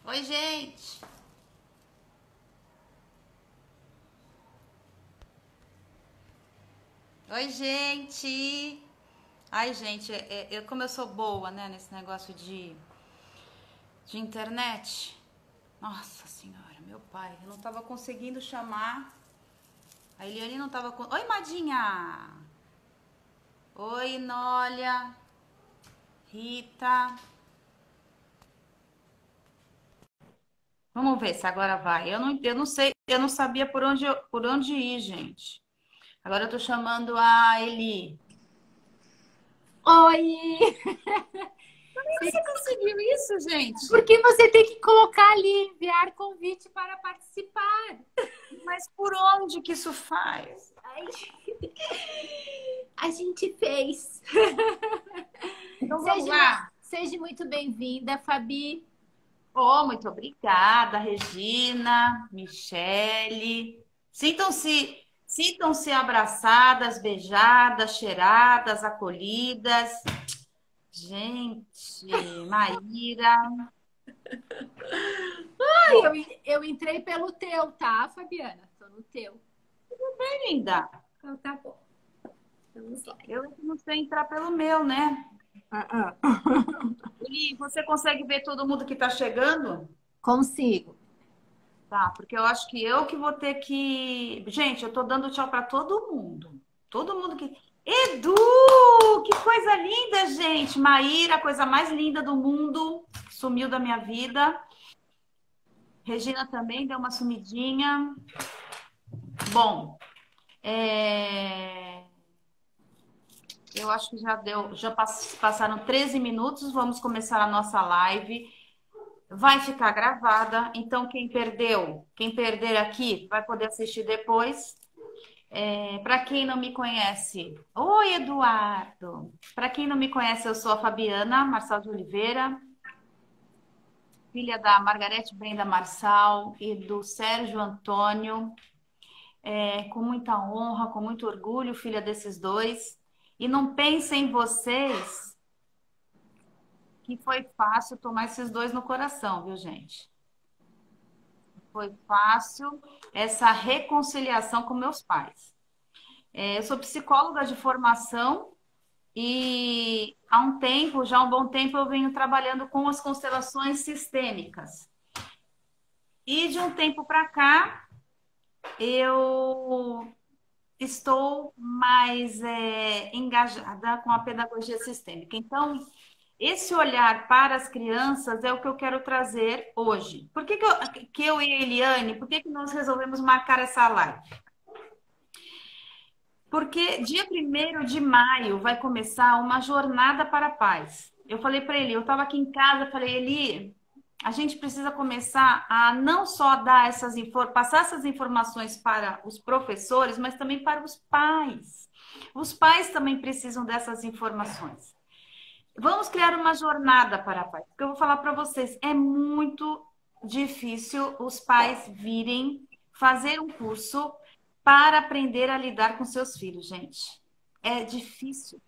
Oi, gente. Oi, gente. Ai, gente, como eu sou boa, né, nesse negócio de internet. Nossa senhora, meu pai, eu não tava conseguindo chamar. A Eliane não tava com. Oi, Madinha. Oi, Nólia. Rita. Vamos ver se agora vai. Eu não sei, eu não sabia por onde ir, gente. Agora eu tô chamando a Eli. Oi! Você- Você conseguiu isso, gente? Porque você tem que colocar ali, enviar convite para participar. Mas por onde que isso faz? Ai, a gente fez. Então vamos Seja, lá. seja muito bem-vinda, Fabi. Oh, muito obrigada, Regina, Michele. Sintam-se abraçadas, beijadas, cheiradas, acolhidas. Gente, Maíra. Ai, Bom, eu entrei pelo teu, tá, Fabiana? Tô no teu. bem, linda. Então tá bom. Vamos lá. Eu não sei entrar pelo meu, né? Ah, ah. E você consegue ver todo mundo que está chegando? Consigo. Tá, porque eu acho que eu que vou ter que. Gente, eu tô dando tchau para todo mundo. Todo mundo que. Edu! Que coisa linda, gente! Maíra, a coisa mais linda do mundo, sumiu da minha vida. Regina também deu uma sumidinha. Bom, eu acho que já deu, passaram 13 minutos. Vamos começar a nossa live. Vai ficar gravada, então quem perder aqui, vai poder assistir depois. Para quem não me conhece, oi Eduardo. Para quem não me conhece, eu sou a Fabiana Marçal de Oliveira, filha da Margarete Brenda Marçal e do Sérgio Antônio. Com muita honra, com muito orgulho, filha desses dois. E não pensem vocês que foi fácil tomar esses dois no coração, viu, gente? Foi fácil essa reconciliação com meus pais. Eu sou psicóloga de formação. E há um tempo, já há um bom tempo, eu venho trabalhando com as constelações sistêmicas. E de um tempo para cá, eu estou mais engajada com a pedagogia sistêmica. Então, esse olhar para as crianças é o que eu quero trazer hoje. Por que, que eu e a Eliane, por que nós resolvemos marcar essa live? Porque dia 1º de maio vai começar uma jornada para a paz. Eu falei para ele, eu estava aqui em casa, falei, Eli, a gente precisa começar a não só dar passar essas informações para os professores, mas também para os pais. Os pais também precisam dessas informações. Vamos criar uma jornada para a paz. Porque eu vou falar para vocês, é muito difícil os pais virem fazer um curso para aprender a lidar com seus filhos, gente. É difícil.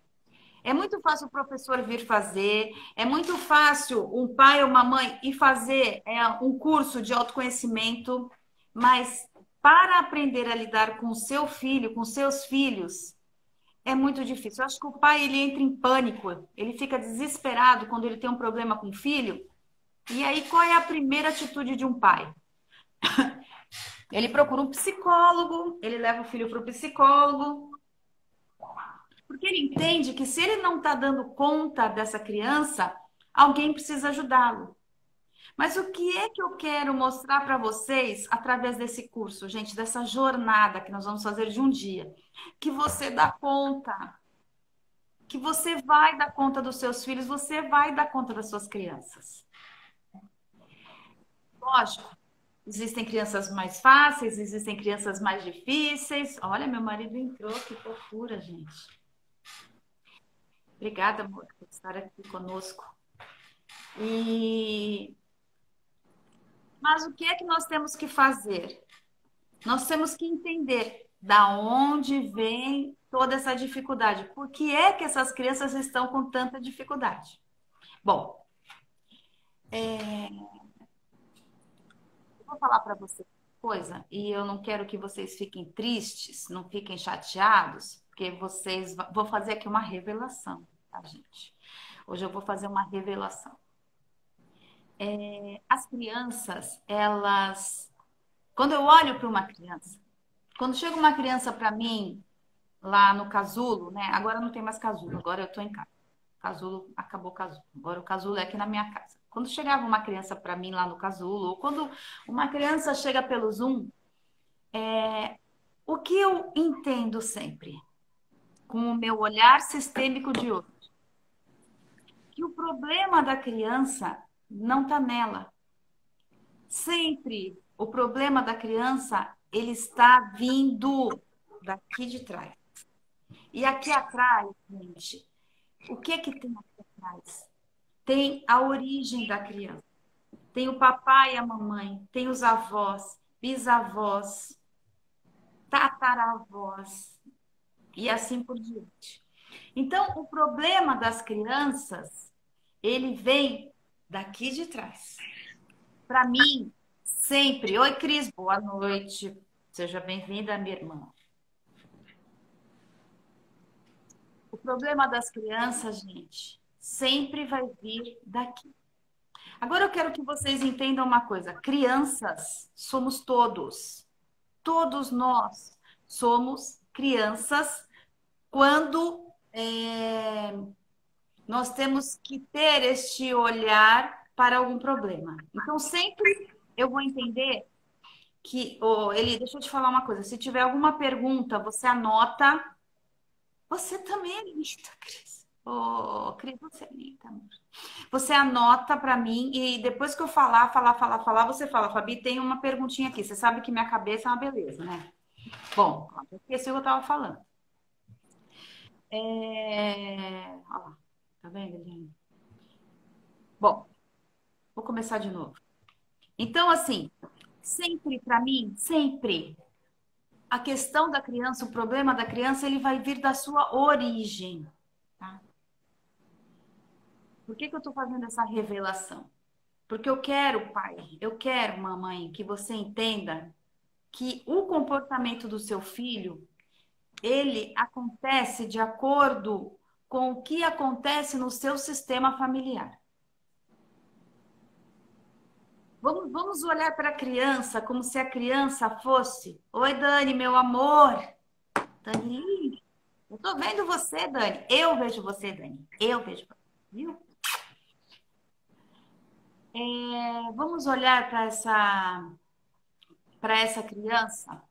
É muito fácil o professor vir fazer, é muito fácil um pai ou uma mãe ir fazer um curso de autoconhecimento, mas para aprender a lidar com o seu filho, com seus filhos, é muito difícil. Eu acho que o pai ele entra em pânico, ele fica desesperado quando ele tem um problema com o filho. E aí, qual é a primeira atitude de um pai? Ele procura um psicólogo, ele leva o filho para o psicólogo, porque ele entende que se ele não está dando conta dessa criança, alguém precisa ajudá-lo. Mas o que é que eu quero mostrar para vocês através desse curso, gente, dessa jornada que nós vamos fazer de um dia? Que você dá conta, que você vai dar conta dos seus filhos, você vai dar conta das suas crianças. Lógico, existem crianças mais fáceis, existem crianças mais difíceis. Olha, meu marido entrou, que fofura, gente. Obrigada, amor, por estar aqui conosco. E mas o que é que nós temos que fazer? Nós temos que entender da onde vem toda essa dificuldade. Por que é que essas crianças estão com tanta dificuldade? Bom, vou falar para você uma coisa, e eu não quero que vocês fiquem tristes, não fiquem chateados, porque vou fazer aqui uma revelação, tá, gente? Hoje eu vou fazer uma revelação. As crianças, elas. Quando eu olho para uma criança, quando chega uma criança para mim, lá no casulo, né? Agora não tem mais casulo, agora eu estou em casa. Casulo, acabou o casulo. Agora o casulo é aqui na minha casa. Quando chegava uma criança para mim lá no casulo, ou quando uma criança chega pelo Zoom, o que eu entendo sempre, com o meu olhar sistêmico de hoje, que o problema da criança não está nela. Sempre o problema da criança, ele está vindo daqui de trás. E aqui atrás, gente, o que que tem aqui atrás? Tem a origem da criança. Tem o papai e a mamãe, tem os avós, bisavós, tataravós e assim por diante. Então, o problema das crianças, ele vem daqui de trás. Para mim, sempre. Oi, Cris, boa noite. Seja bem-vinda, minha irmã. O problema das crianças, gente, sempre vai vir daqui. Agora eu quero que vocês entendam uma coisa: crianças somos todos. Todos nós somos crianças quando nós temos que ter este olhar para algum problema. Então, sempre eu vou entender que, Eli, deixa eu te falar uma coisa: se tiver alguma pergunta, você anota. Você também é linda, Cris. Cris, você é linda, amor. Você anota para mim e depois que eu falar, você fala, Fabi, tem uma perguntinha aqui. Você sabe que minha cabeça é uma beleza, né? Bom, eu esqueci o que eu estava falando. Olha lá, tá vendo, Eliane? Bom, vou começar de novo. Então, assim, sempre para mim, sempre, a questão da criança, o problema da criança, ele vai vir da sua origem, tá? Por que que eu estou fazendo essa revelação? Porque eu quero, pai, eu quero, mamãe, que você entenda que o comportamento do seu filho, ele acontece de acordo com o que acontece no seu sistema familiar. Vamos olhar para a criança como se a criança fosse: oi, Dani, meu amor. Dani, eu tô vendo você, Dani. Eu vejo você, Dani. Eu vejo você, viu? Vamos olhar para essa criança.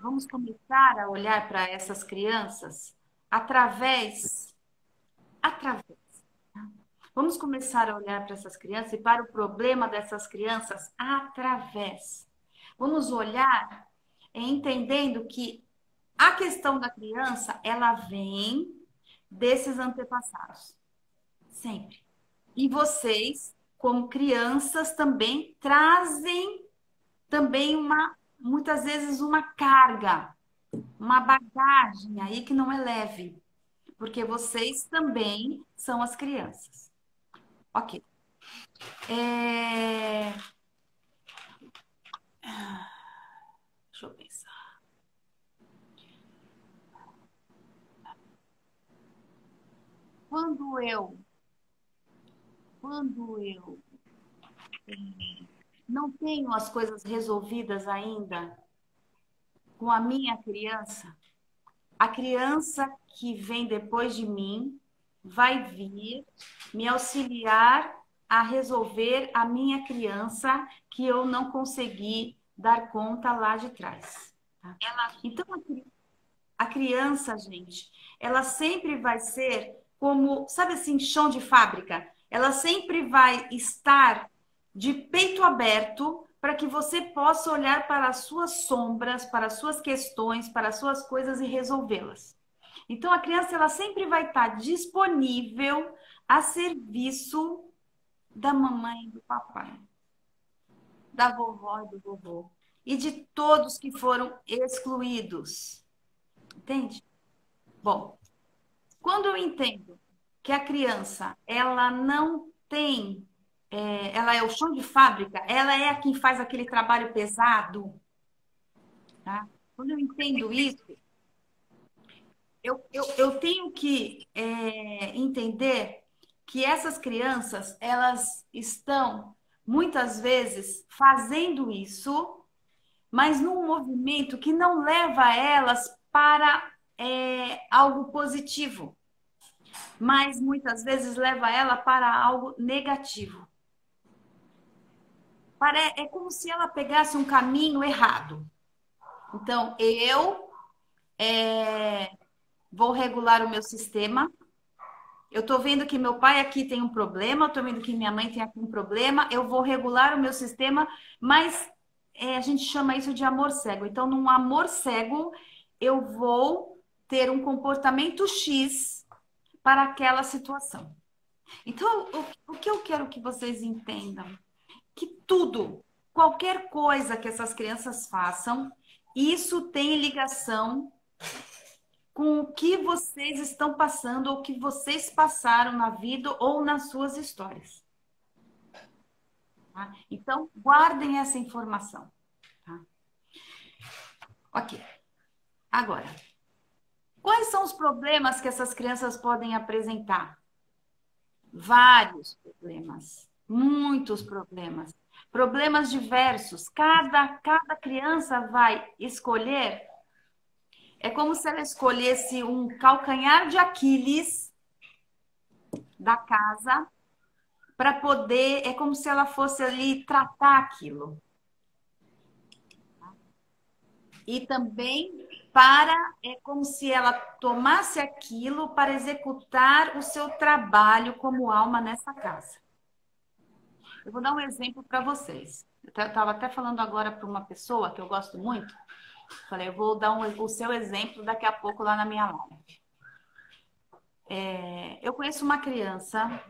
Vamos começar a olhar para essas crianças através. Vamos começar a olhar para essas crianças e para o problema dessas crianças através. Vamos olhar entendendo que a questão da criança, ela vem desses antepassados. Sempre. E vocês, como crianças, também trazem também muitas vezes uma carga, uma bagagem aí que não é leve, porque vocês também são as crianças. Ok. É... Deixa eu pensar. Quando eu, quando eu não tenho as coisas resolvidas ainda com a minha criança, a criança que vem depois de mim vai vir me auxiliar a resolver a minha criança que eu não consegui dar conta lá de trás. Tá? Então, a criança, gente, ela sempre vai ser como, sabe assim, chão de fábrica? Ela sempre vai estar de peito aberto para que você possa olhar para as suas sombras, para as suas questões, para as suas coisas e resolvê-las. Então, a criança ela sempre vai estar disponível a serviço da mamãe e do papai, da vovó e do vovô, e de todos que foram excluídos. Entende? Bom, quando eu entendo que a criança ela não tem ela é o chão de fábrica, ela é a quem faz aquele trabalho pesado, tá? Quando eu entendo isso, eu tenho que entender que essas crianças, elas estão, muitas vezes, fazendo isso, mas num movimento que não leva elas para algo positivo, mas muitas vezes leva ela para algo negativo. É como se ela pegasse um caminho errado. Então, eu vou regular o meu sistema. Eu estou vendo que meu pai aqui tem um problema, eu estou vendo que minha mãe tem aqui um problema, eu vou regular o meu sistema, mas a gente chama isso de amor cego. Então, num amor cego, eu vou ter um comportamento X para aquela situação. Então, o que eu quero que vocês entendam? Que tudo, qualquer coisa que essas crianças façam, isso tem ligação com o que vocês estão passando ou que vocês passaram na vida ou nas suas histórias. Tá? Então, guardem essa informação. Tá? Ok. Agora, quais são os problemas que essas crianças podem apresentar? Vários problemas, muitos problemas. Problemas diversos. Cada criança vai escolher. É como se ela escolhesse um calcanhar de Aquiles da casa para poder. É como se ela fosse ali tratar aquilo. E também é como se ela tomasse aquilo para executar o seu trabalho como alma nessa casa. Eu vou dar um exemplo para vocês. Eu estava até falando agora para uma pessoa que eu gosto muito. Falei, eu vou dar o seu exemplo daqui a pouco lá na minha live. Eu conheço uma criança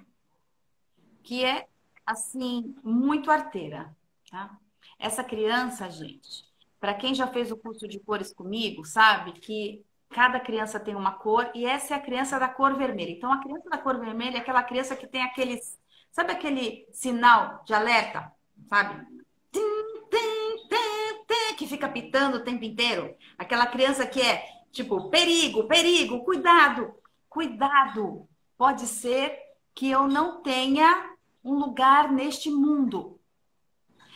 que é, assim, muito arteira, tá? Essa criança, gente, para quem já fez o curso de cores comigo, sabe que cada criança tem uma cor e essa é a criança da cor vermelha. Então, a criança da cor vermelha é aquela criança que tem aqueles, sabe aquele sinal de alerta, sabe? Tim, tim, tim, tim, que fica pitando o tempo inteiro. Aquela criança que é tipo, perigo, perigo, cuidado, cuidado. Pode ser que eu não tenha um lugar neste mundo.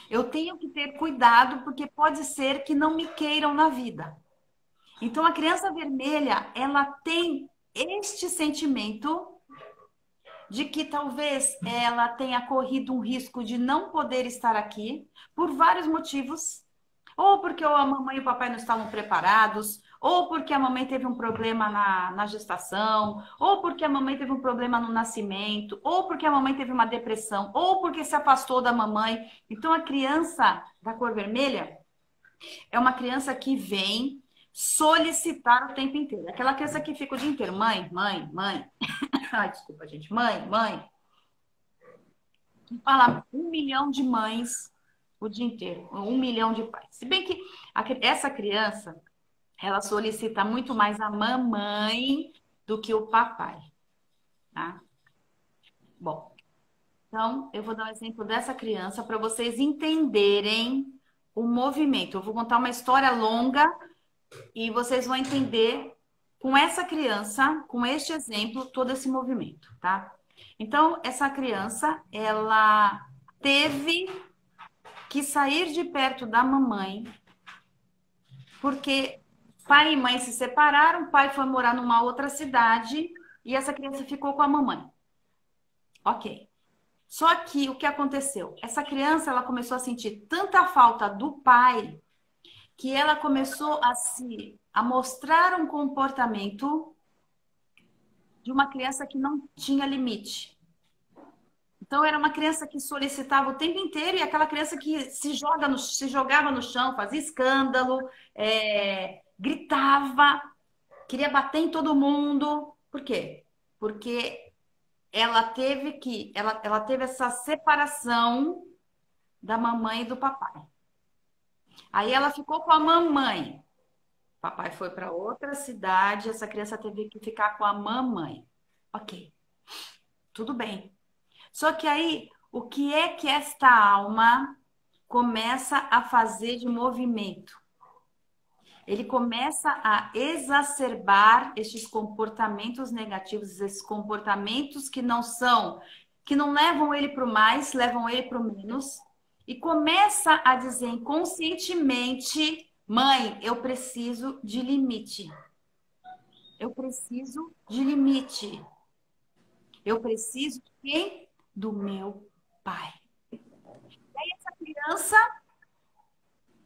Eu tenho que ter cuidado porque pode ser que não me queiram na vida. Então, a criança vermelha, ela tem este sentimento de que talvez ela tenha corrido um risco de não poder estar aqui por vários motivos. Ou porque a mamãe e o papai não estavam preparados, ou porque a mamãe teve um problema na gestação, ou porque a mamãe teve um problema no nascimento, ou porque a mamãe teve uma depressão, ou porque se afastou da mamãe. Então, a criança da cor vermelha é uma criança que vem solicitar o tempo inteiro. Aquela criança que fica o dia inteiro, mãe, mãe, mãe. Ai, desculpa, gente. Mãe, mãe. Que fala 1 milhão de mães o dia inteiro, 1 milhão de pais. Se bem que essa criança, ela solicita muito mais a mamãe do que o papai, tá? Bom, então eu vou dar um exemplo dessa criança para vocês entenderem o movimento. Eu vou contar uma história longa e vocês vão entender com essa criança, com este exemplo, todo esse movimento, tá? Então, essa criança, ela teve que sair de perto da mamãe, porque pai e mãe se separaram, o pai foi morar numa outra cidade e essa criança ficou com a mamãe. Ok. Só que o que aconteceu? Essa criança, ela começou a sentir tanta falta do pai que ela começou a mostrar um comportamento de uma criança que não tinha limite. Então, era uma criança que solicitava o tempo inteiro e aquela criança que se jogava no chão, fazia escândalo, gritava, queria bater em todo mundo. Por quê? Porque ela teve essa separação da mamãe e do papai. Aí ela ficou com a mamãe. O papai foi para outra cidade, essa criança teve que ficar com a mamãe. Ok, tudo bem. Só que aí O que é que esta alma começa a fazer de movimento? Ele começa a exacerbar estes comportamentos negativos, esses comportamentos que não são, que não levam ele para o mais, levam ele para o menos, e começa a dizer inconscientemente: mãe, eu preciso de limite. Eu preciso de limite. Eu preciso de quem? Do meu pai. E aí essa criança,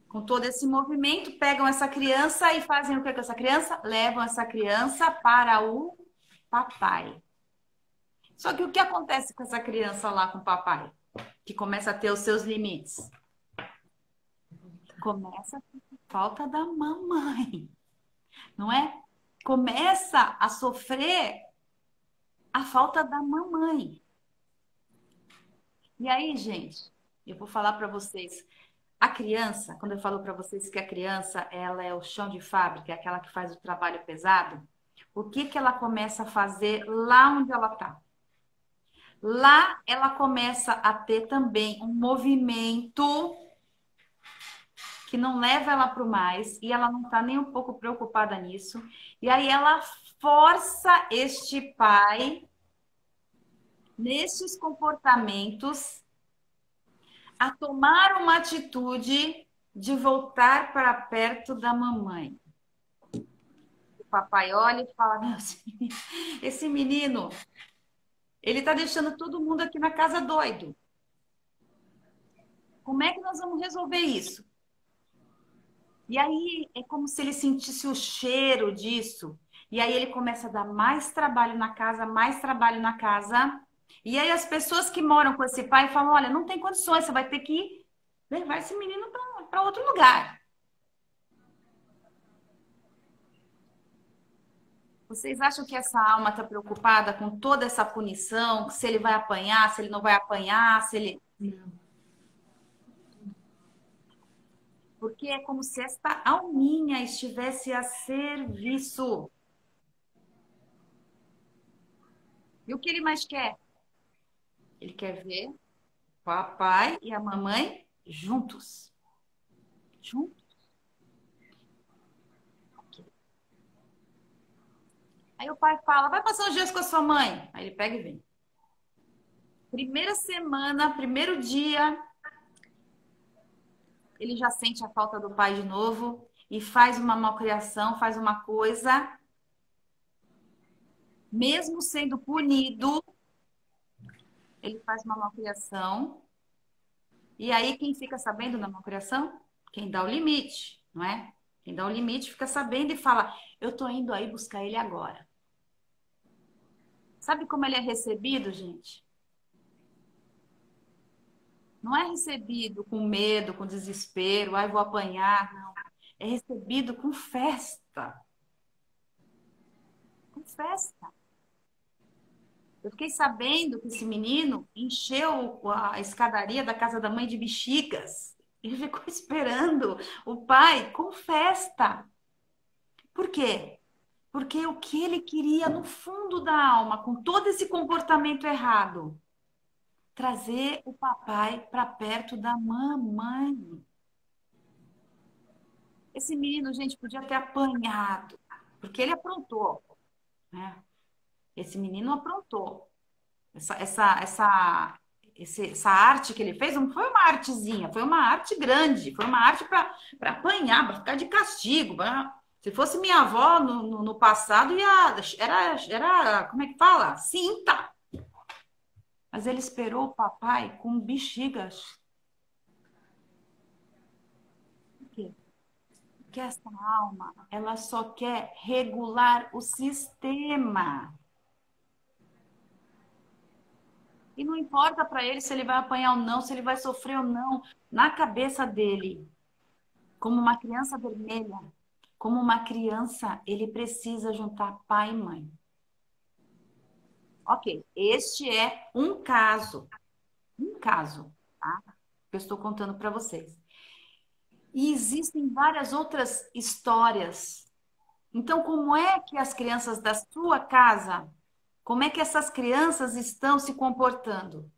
com todo esse movimento, pegam essa criança e fazem o que com essa criança? Levam essa criança para o papai. Só que o que acontece com essa criança lá com o papai? Que começa a ter os seus limites. Começa a falta da mamãe, não é? Começa a sofrer a falta da mamãe. E aí, gente, eu vou falar para vocês. A criança, quando eu falo para vocês que a criança, ela é o chão de fábrica, é aquela que faz o trabalho pesado, o que que ela começa a fazer lá onde ela está? Lá ela começa a ter também um movimento que não leva ela para o mais, e ela não está nem um pouco preocupada nisso. E aí ela força este pai, nesses comportamentos, a tomar uma atitude de voltar para perto da mamãe. O papai olha e fala: meu, esse menino, ele está deixando todo mundo aqui na casa doido. Como é que nós vamos resolver isso? E aí é como se ele sentisse o cheiro disso. E aí ele começa a dar mais trabalho na casa, mais trabalho na casa. E aí as pessoas que moram com esse pai falam: olha, não tem condições, você vai ter que levar esse menino para outro lugar. Vocês acham que essa alma está preocupada com toda essa punição? Se ele vai apanhar, se ele não vai apanhar, se ele. Porque é como se esta alminha estivesse a serviço. E o que ele mais quer? Ele quer ver o papai e a mamãe juntos. Juntos. Aí o pai fala: vai passar uns dias com a sua mãe. Aí ele pega e vem. Primeira semana, primeiro dia, ele já sente a falta do pai de novo e faz uma malcriação, faz uma coisa, mesmo sendo punido, ele faz uma malcriação. E aí quem fica sabendo da malcriação? Quem dá o limite, não é? Quem dá o limite fica sabendo e fala: eu tô indo aí buscar ele agora. Sabe como ele é recebido, gente? Não é recebido com medo, com desespero, ai, vou apanhar, não. É recebido com festa. Com festa. Eu fiquei sabendo que esse menino encheu a escadaria da casa da mãe de bexigas. Ele ficou esperando o pai com festa. Por quê? Porque o que ele queria no fundo da alma, com todo esse comportamento errado, trazer o papai para perto da mamãe. Esse menino, gente, podia ter apanhado, porque ele aprontou, né? Esse menino aprontou. Essa arte que ele fez não foi uma artezinha, foi uma arte grande, foi uma arte para apanhar, para ficar de castigo. Se fosse minha avó no passado, era, como é que fala? Cinta. Mas ele esperou o papai com bexigas. Por quê? Porque essa alma, ela só quer regular o sistema. E não importa para ele se ele vai apanhar ou não, se ele vai sofrer ou não. Na cabeça dele, como uma criança vermelha, como uma criança, ele precisa juntar pai e mãe. Ok, este é um caso, tá? Que eu estou contando para vocês. E existem várias outras histórias. Então, como é que as crianças da sua casa, como é que essas crianças estão se comportando?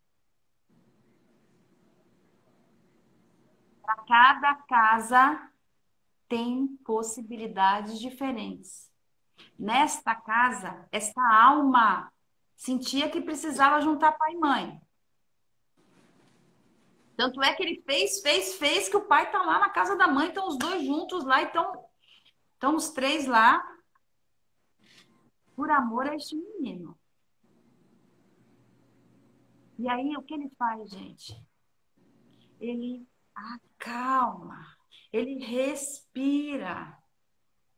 cada casa tem possibilidades diferentes. Nesta casa, esta alma sentia que precisava juntar pai e mãe. Tanto é que ele fez, que o pai tá lá na casa da mãe, estão os dois juntos lá, estão os três lá, por amor a este menino. E aí, o que ele faz, gente? Ele acalma, ele respira,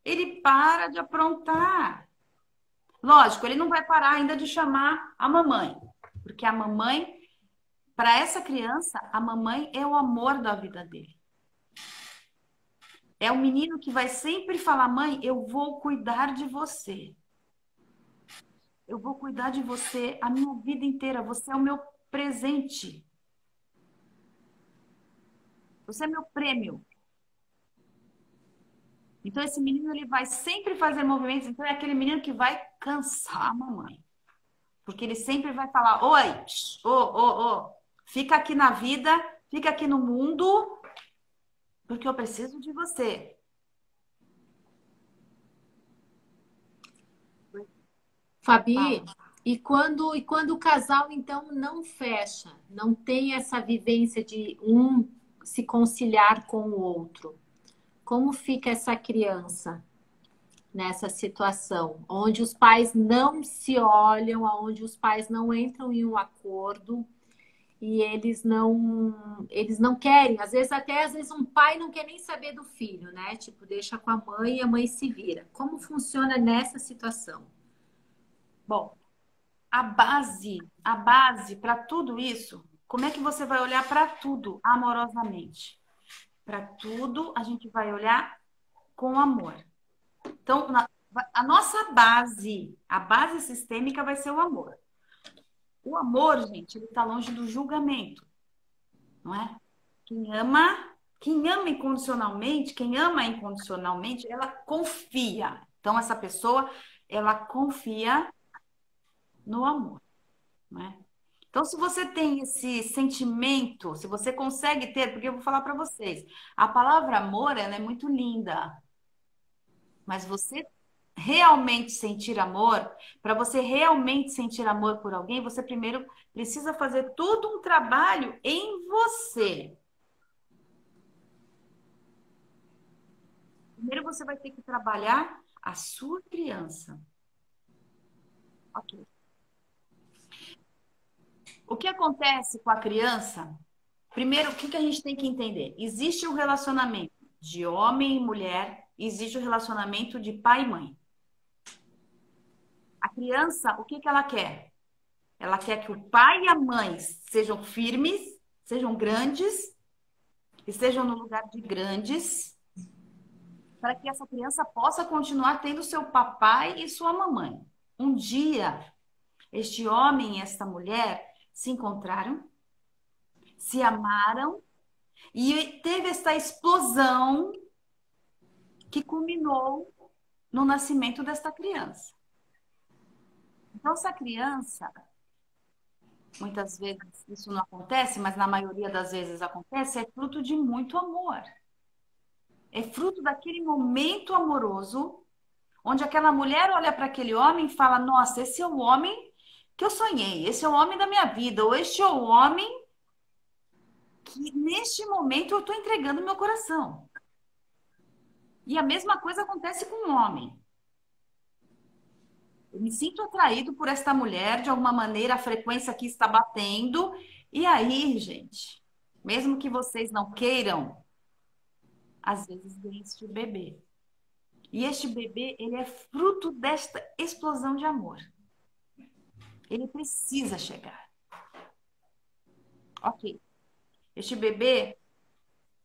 ele para de aprontar. Lógico, ele não vai parar ainda de chamar a mamãe, porque a mamãe, para essa criança, a mamãe é o amor da vida dele. É o menino que vai sempre falar: mãe, eu vou cuidar de você. Eu vou cuidar de você a minha vida inteira. Você é o meu presente. Você é meu prêmio. Então, esse menino ele vai sempre fazer movimentos. Então, é aquele menino que vai cansar a mamãe. Porque ele sempre vai falar: oi, fica aqui na vida, fica aqui no mundo, porque eu preciso de você. Fabi, e quando o casal então não fecha, não tem essa vivência de um se conciliar com o outro, como fica essa criança nessa situação, onde os pais não se olham, onde os pais não entram em um acordo e eles não querem, às vezes um pai não quer nem saber do filho, né? Tipo, deixa com a mãe e a mãe se vira. Como funciona nessa situação? Bom, a base para tudo isso, como é que você vai olhar para tudo amorosamente? Para tudo a gente vai olhar com amor. Então, a nossa base, a base sistêmica vai ser o amor. O amor, gente, ele está longe do julgamento, não é? Quem ama incondicionalmente, quem ama incondicionalmente, ela confia. Então, essa pessoa, ela confia no amor, não é? Então, se você tem esse sentimento, se você consegue ter, porque eu vou falar para vocês, a palavra amor, ela é muito linda, mas você realmente sentir amor, para você realmente sentir amor por alguém, você primeiro precisa fazer todo um trabalho em você. Primeiro você vai ter que trabalhar a sua criança. Ok. O que acontece com a criança? Primeiro, o que que a gente tem que entender? Existe um relacionamento de homem e mulher, existe o relacionamento de pai e mãe. A criança, o que que ela quer? Ela quer que o pai e a mãe sejam firmes, sejam grandes, estejam no lugar de grandes, para que essa criança possa continuar tendo seu papai e sua mamãe. Um dia, este homem e esta mulher se encontraram, se amaram e teve esta explosão que culminou no nascimento desta criança. Então, essa criança, muitas vezes isso não acontece, mas na maioria das vezes acontece, é fruto de muito amor. É fruto daquele momento amoroso, onde aquela mulher olha para aquele homem e fala: nossa, esse é o homem que eu sonhei, esse é o homem da minha vida, ou este é o homem que neste momento eu estou entregando meu coração. E a mesma coisa acontece com o homem. Eu me sinto atraído por esta mulher, de alguma maneira a frequência aqui está batendo. E aí, gente, mesmo que vocês não queiram, às vezes vem este bebê. E este bebê, ele é fruto desta explosão de amor. Ele precisa chegar. Ok. Este bebê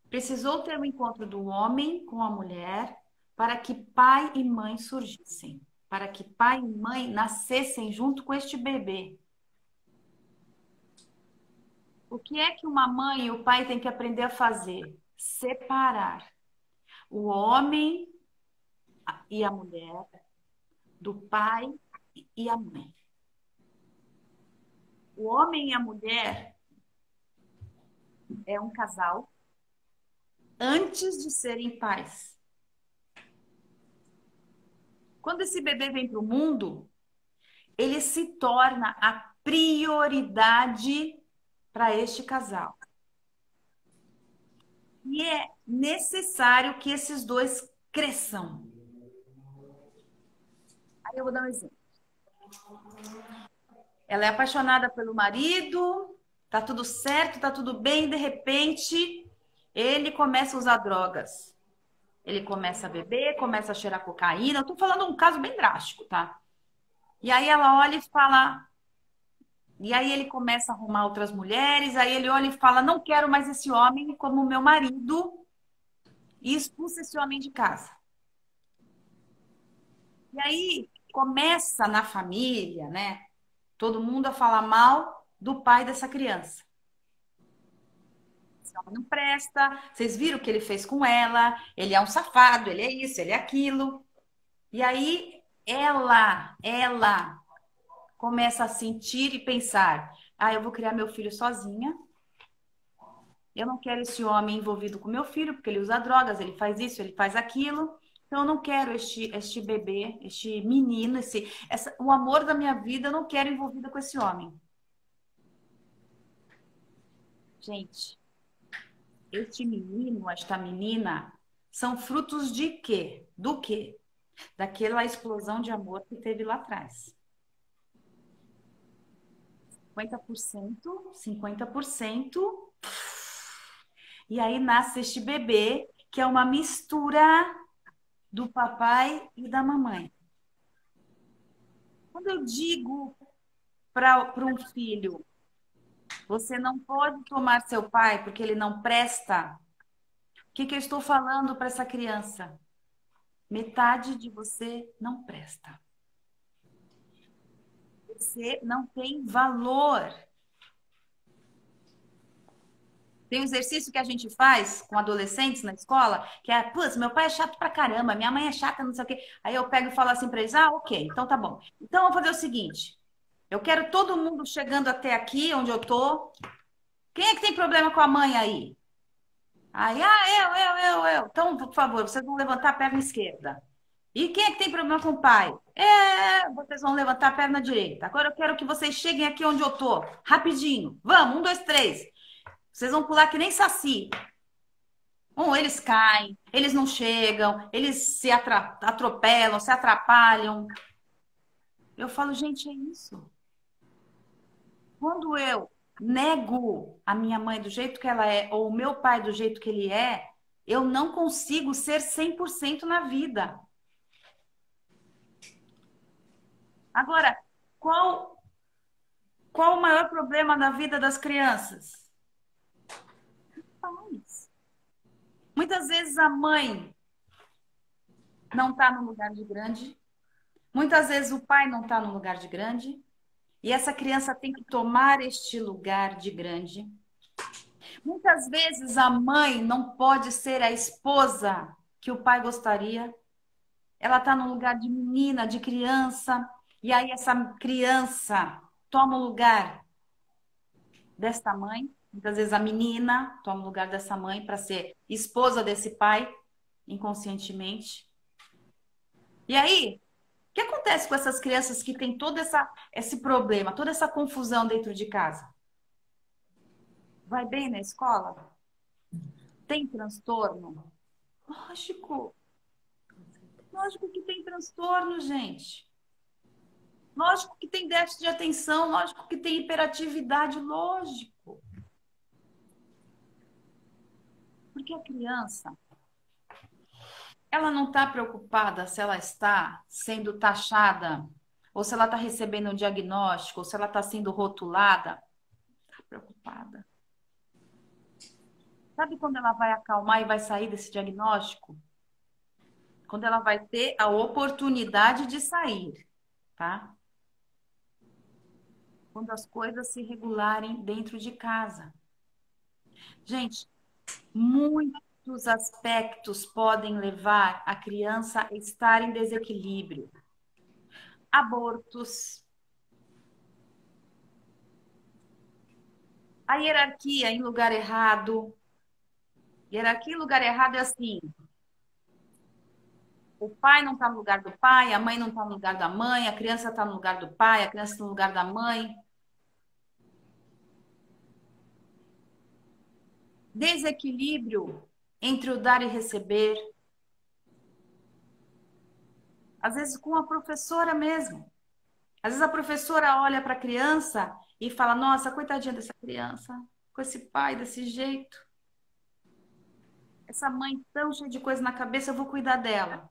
precisou ter o encontro do homem com a mulher para que pai e mãe surgissem, para que pai e mãe nascessem junto com este bebê. O que é que uma mãe e o pai têm que aprender a fazer? Separar o homem e a mulher do pai e a mãe. O homem e a mulher é um casal antes de serem pais. Quando esse bebê vem para o mundo, ele se torna a prioridade para este casal. E é necessário que esses dois cresçam. Aí eu vou dar um exemplo. Ela é apaixonada pelo marido, tá tudo certo, tá tudo bem, de repente ele começa a usar drogas. Ele começa a beber, começa a cheirar cocaína. Eu tô falando um caso bem drástico, tá? E aí ela olha e fala, e aí ele começa a arrumar outras mulheres, aí ele olha e fala: "Não quero mais esse homem como meu marido", e expulsa esse homem de casa. E aí começa na família, né? Todo mundo a falar mal do pai dessa criança. Esse homem não presta, vocês viram o que ele fez com ela, ele é um safado, ele é isso, ele é aquilo. E aí ela começa a sentir e pensar: "Ah, eu vou criar meu filho sozinha. Eu não quero esse homem envolvido com meu filho, porque ele usa drogas, ele faz isso, ele faz aquilo. Então, eu não quero este bebê, este menino, o amor da minha vida, eu não quero envolvida com esse homem." Gente, este menino, esta menina, são frutos de quê? Do quê? Daquela explosão de amor que teve lá atrás. 50%, 50%. E aí nasce este bebê, que é uma mistura do papai e da mamãe. Quando eu digo para um filho, você não pode tomar seu pai porque ele não presta, o que que eu estou falando para essa criança? Metade de você não presta. Você não tem valor. Tem um exercício que a gente faz com adolescentes na escola, que é: "Putz, meu pai é chato pra caramba, minha mãe é chata, não sei o quê." Aí eu pego e falo assim para eles: "Ah, ok, então tá bom. Então eu vou fazer o seguinte: eu quero todo mundo chegando até aqui, onde eu tô. Quem é que tem problema com a mãe aí?" Aí, eu. Então, por favor, vocês vão levantar a perna esquerda. E quem é que tem problema com o pai? Vocês vão levantar a perna direita. Agora eu quero que vocês cheguem aqui onde eu tô. Rapidinho. Vamos, um, dois, três. Vocês vão pular que nem saci. Eles caem, eles não chegam, eles se atropelam, se atrapalham. Eu falo: "Gente, é isso." Quando eu nego a minha mãe do jeito que ela é, ou o meu pai do jeito que ele é, eu não consigo ser 100% na vida. Agora, qual, qual o maior problema da vida das crianças? Pais. Muitas vezes a mãe não está no lugar de grande, muitas vezes o pai não está no lugar de grande, e essa criança tem que tomar este lugar de grande. Muitas vezes a mãe não pode ser a esposa que o pai gostaria. Ela está no lugar de menina, de criança, e aí essa criança toma o lugar desta mãe. Muitas vezes a menina toma o lugar dessa mãe para ser esposa desse pai, inconscientemente. E aí, o que acontece com essas crianças que têm todo esse problema, toda essa confusão dentro de casa? Vai bem na escola? Tem transtorno? Lógico. Lógico que tem transtorno, gente. Lógico que tem déficit de atenção, lógico que tem hiperatividade, lógico. Porque a criança, ela não está preocupada se ela está sendo taxada, ou se ela está recebendo um diagnóstico, ou se ela está sendo rotulada. Está preocupada. Sabe quando ela vai acalmar e vai sair desse diagnóstico? Quando ela vai ter a oportunidade de sair, tá? Quando as coisas se regularem dentro de casa. Gente, muitos aspectos podem levar a criança a estar em desequilíbrio. Abortos, a hierarquia em lugar errado, Hierarquia e lugar errado é assim: o pai não está no lugar do pai, a mãe não está no lugar da mãe, a criança está no lugar do pai, a criança está no lugar da mãe. Desequilíbrio entre o dar e receber. Às vezes com a professora mesmo. Às vezes a professora olha para a criança e fala: Nossa, coitadinha dessa criança, com esse pai desse jeito, essa mãe tão cheia de coisa na cabeça, eu vou cuidar dela.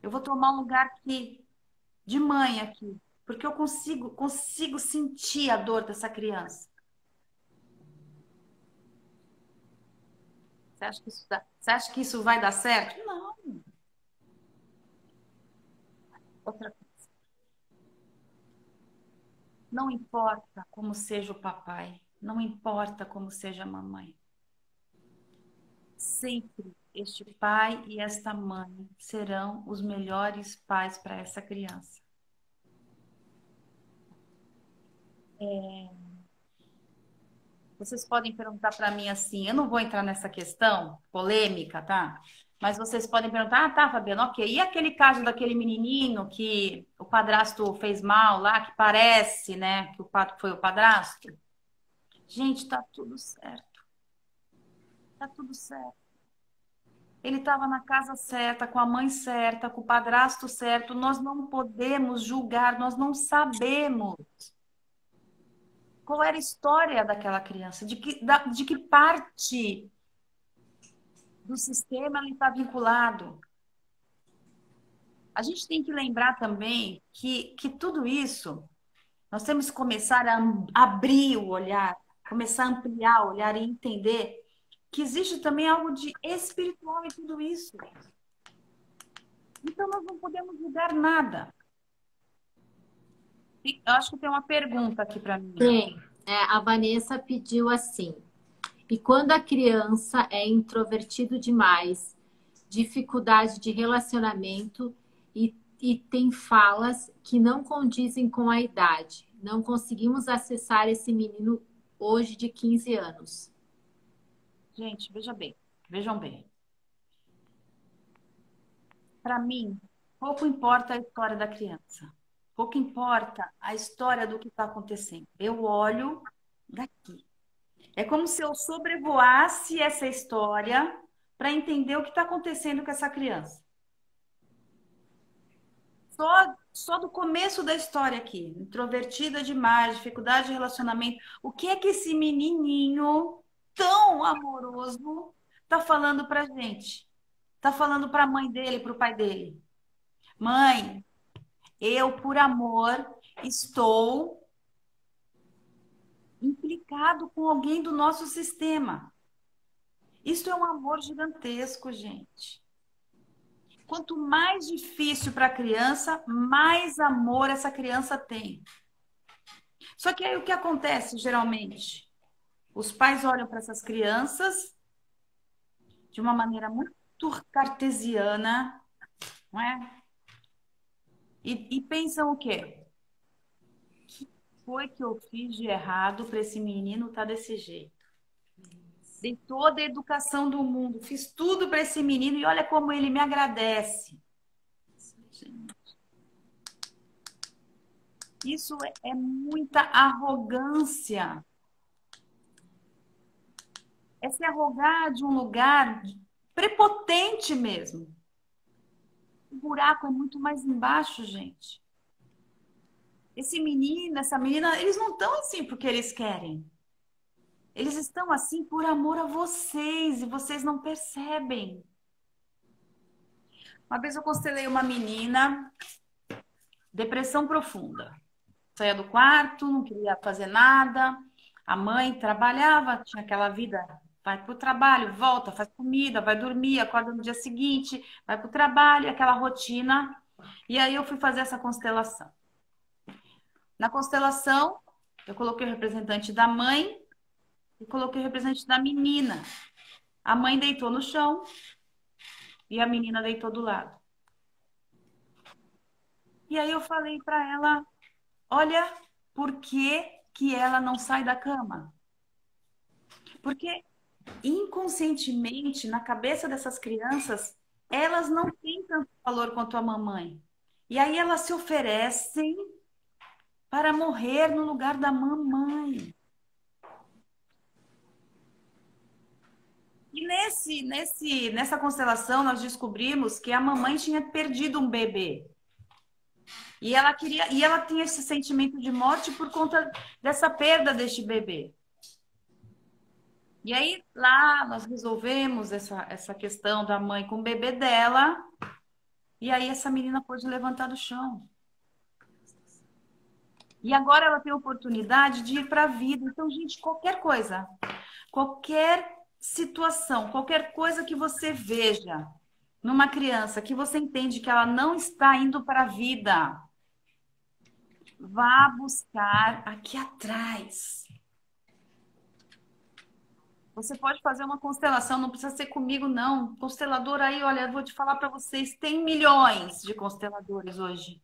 Eu vou tomar um lugar aqui, de mãe aqui, porque eu consigo sentir a dor dessa criança. Você acha que isso vai dar certo? Não. Outra coisa. Não importa como seja o papai, não importa como seja a mamãe. Sempre este pai e esta mãe serão os melhores pais para essa criança. Vocês podem perguntar para mim assim, eu não vou entrar nessa questão polêmica, tá? Mas vocês podem perguntar, ah, tá, Fabiana, ok. E aquele caso daquele menininho que o padrasto fez mal lá, que parece, né, que o pato foi o padrasto? Gente, tá tudo certo. Tá tudo certo. Ele estava na casa certa, com a mãe certa, com o padrasto certo. Nós não podemos julgar, nós não sabemos qual era a história daquela criança, de que parte do sistema ele está vinculado. A gente tem que lembrar também que tudo isso, nós temos que começar a abrir o olhar, começar a ampliar o olhar e entender que existe também algo de espiritual em tudo isso. Então, nós não podemos julgar nada. Eu acho que tem uma pergunta aqui para mim. Tem. A Vanessa pediu assim: e quando a criança é introvertido demais, dificuldade de relacionamento e tem falas que não condizem com a idade, não conseguimos acessar esse menino hoje de 15 anos. Gente, vejam bem. Para mim, pouco importa a história da criança. Pouco importa a história do que está acontecendo. Eu olho daqui. É como se eu sobrevoasse essa história para entender o que está acontecendo com essa criança. Só do começo da história aqui, introvertida demais, dificuldade de relacionamento. O que é que esse menininho tão amoroso está falando para gente? Está falando para a mãe dele, para o pai dele. Mãe, eu, por amor, estou implicado com alguém do nosso sistema. Isso é um amor gigantesco, gente. Quanto mais difícil para a criança, mais amor essa criança tem. Só que aí o que acontece geralmente? Os pais olham para essas crianças de uma maneira muito cartesiana, não é? E pensam o quê? O que foi que eu fiz de errado para esse menino estar desse jeito? Dei toda a educação do mundo, fiz tudo para esse menino e olha como ele me agradece. Isso é muita arrogância. É se arrogar de um lugar prepotente mesmo. O buraco é muito mais embaixo, gente. Esse menino, essa menina, eles não estão assim porque eles querem. Eles estão assim por amor a vocês e vocês não percebem. Uma vez eu constelei uma menina, depressão profunda. Saía do quarto, não queria fazer nada. A mãe trabalhava, tinha aquela vida, vai para o trabalho, volta, faz comida, vai dormir, acorda no dia seguinte, vai para o trabalho, aquela rotina. E aí eu fui fazer essa constelação. Na constelação, eu coloquei o representante da mãe e coloquei o representante da menina. A mãe deitou no chão e a menina deitou do lado. E aí eu falei para ela, olha, por que que ela não sai da cama? Porque inconscientemente, na cabeça dessas crianças, elas não têm tanto valor quanto a mamãe. E aí elas se oferecem para morrer no lugar da mamãe. E nessa constelação, nós descobrimos que a mamãe tinha perdido um bebê. E ela tinha esse sentimento de morte por conta dessa perda deste bebê. E aí, lá, nós resolvemos essa questão da mãe com o bebê dela. E aí, essa menina pôde levantar do chão. E agora ela tem a oportunidade de ir para a vida. Então, gente, qualquer situação, qualquer coisa que você veja numa criança que você entende que ela não está indo para a vida, vá buscar aqui atrás. Você pode fazer uma constelação, não precisa ser comigo, não. Constelador aí, olha, eu vou te falar para vocês, tem milhões de consteladores hoje.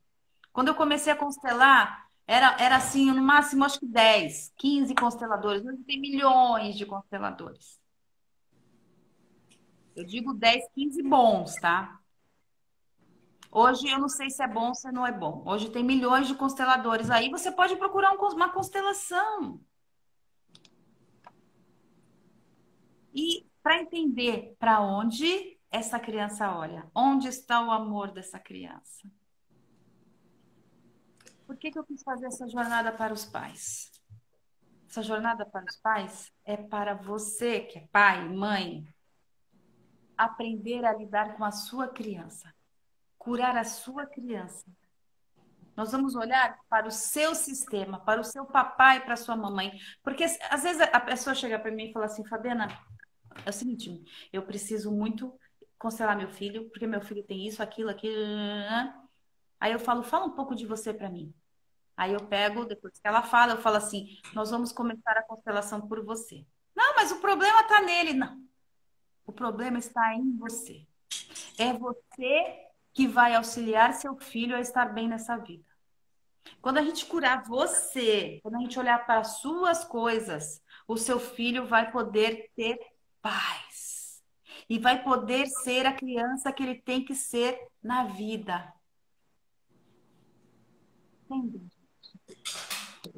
Quando eu comecei a constelar, era assim, no máximo, acho que 10, 15 consteladores. Hoje tem milhões de consteladores. Eu digo 10, 15 bons, tá? Hoje eu não sei se é bom ou se não é bom. Hoje tem milhões de consteladores. Aí você pode procurar uma constelação. E para entender para onde essa criança olha, onde está o amor dessa criança. Por que eu quis fazer essa jornada para os pais? Essa jornada para os pais é para você, que é pai, mãe, aprender a lidar com a sua criança, curar a sua criança. Nós vamos olhar para o seu sistema, para o seu papai e para a sua mamãe. Porque às vezes a pessoa chega para mim e fala assim, Fabiana, é o seguinte, eu preciso muito constelar meu filho, porque meu filho tem isso, aquilo, aquilo. Aí eu falo, fala um pouco de você para mim. Aí eu pego, depois que ela fala, eu falo assim, nós vamos começar a constelação por você. Não, mas o problema está nele. Não, o problema está em você. É você que vai auxiliar seu filho a estar bem nessa vida. Quando a gente curar você, quando a gente olhar para as suas coisas, o seu filho vai poder ter paz. E vai poder ser a criança que ele tem que ser na vida. Entende?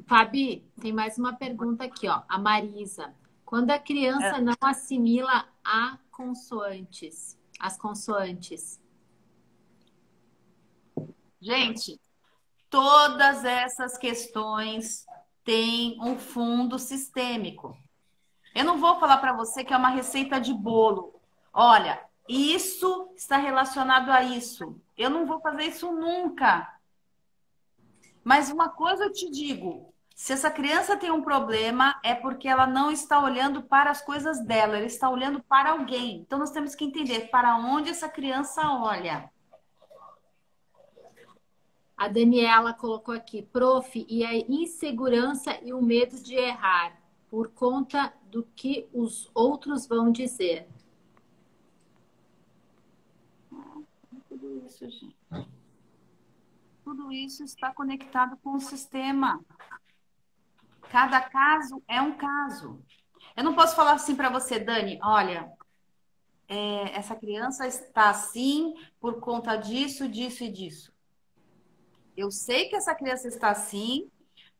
Fabi, tem mais uma pergunta aqui, ó. A Marisa. Quando a criança não assimila as consoantes. Gente, todas essas questões têm um fundo sistêmico. Eu não vou falar para você que é uma receita de bolo. Olha, isso está relacionado a isso. Eu não vou fazer isso nunca. Mas uma coisa eu te digo: se essa criança tem um problema, é porque ela não está olhando para as coisas dela, ela está olhando para alguém. Então nós temos que entender para onde essa criança olha. A Daniela colocou aqui, prof, e a insegurança e o medo de errar por conta do que os outros vão dizer. Tudo isso, gente. Tudo isso está conectado com o sistema. Cada caso é um caso. Eu não posso falar assim para você, Dani, olha, essa criança está assim por conta disso, disso e disso. Eu sei que essa criança está assim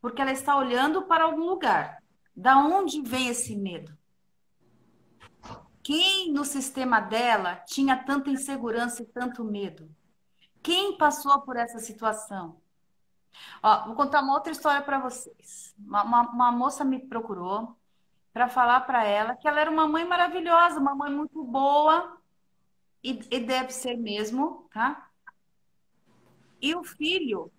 porque ela está olhando para algum lugar. Da onde vem esse medo? Quem no sistema dela tinha tanta insegurança e tanto medo? Quem passou por essa situação? Ó, vou contar uma outra história para vocês. Uma moça me procurou para falar para ela que ela era uma mãe maravilhosa, uma mãe muito boa, e deve ser mesmo, tá? E o filho,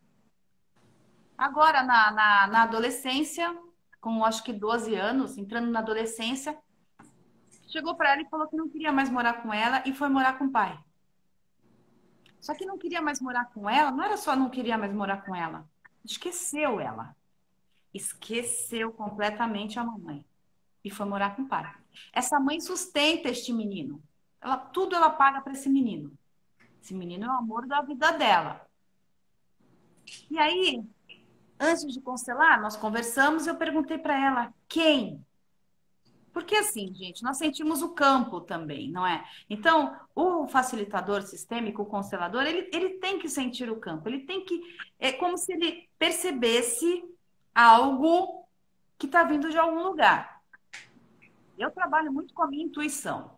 agora na adolescência, com acho que 12 anos, entrando na adolescência, chegou para ela e falou que não queria mais morar com ela e foi morar com o pai. Só que não queria mais morar com ela, não era só não queria mais morar com ela, esqueceu ela. Esqueceu completamente a mamãe e foi morar com o pai. Essa mãe sustenta este menino. Tudo ela paga para esse menino. Esse menino é o amor da vida dela. E aí, antes de constelar, nós conversamos e eu perguntei para ela quem. Porque assim, gente, nós sentimos o campo também, não é? Então, o facilitador sistêmico, o constelador, ele tem que sentir o campo, ele tem que. É como se ele percebesse algo que está vindo de algum lugar. Eu trabalho muito com a minha intuição.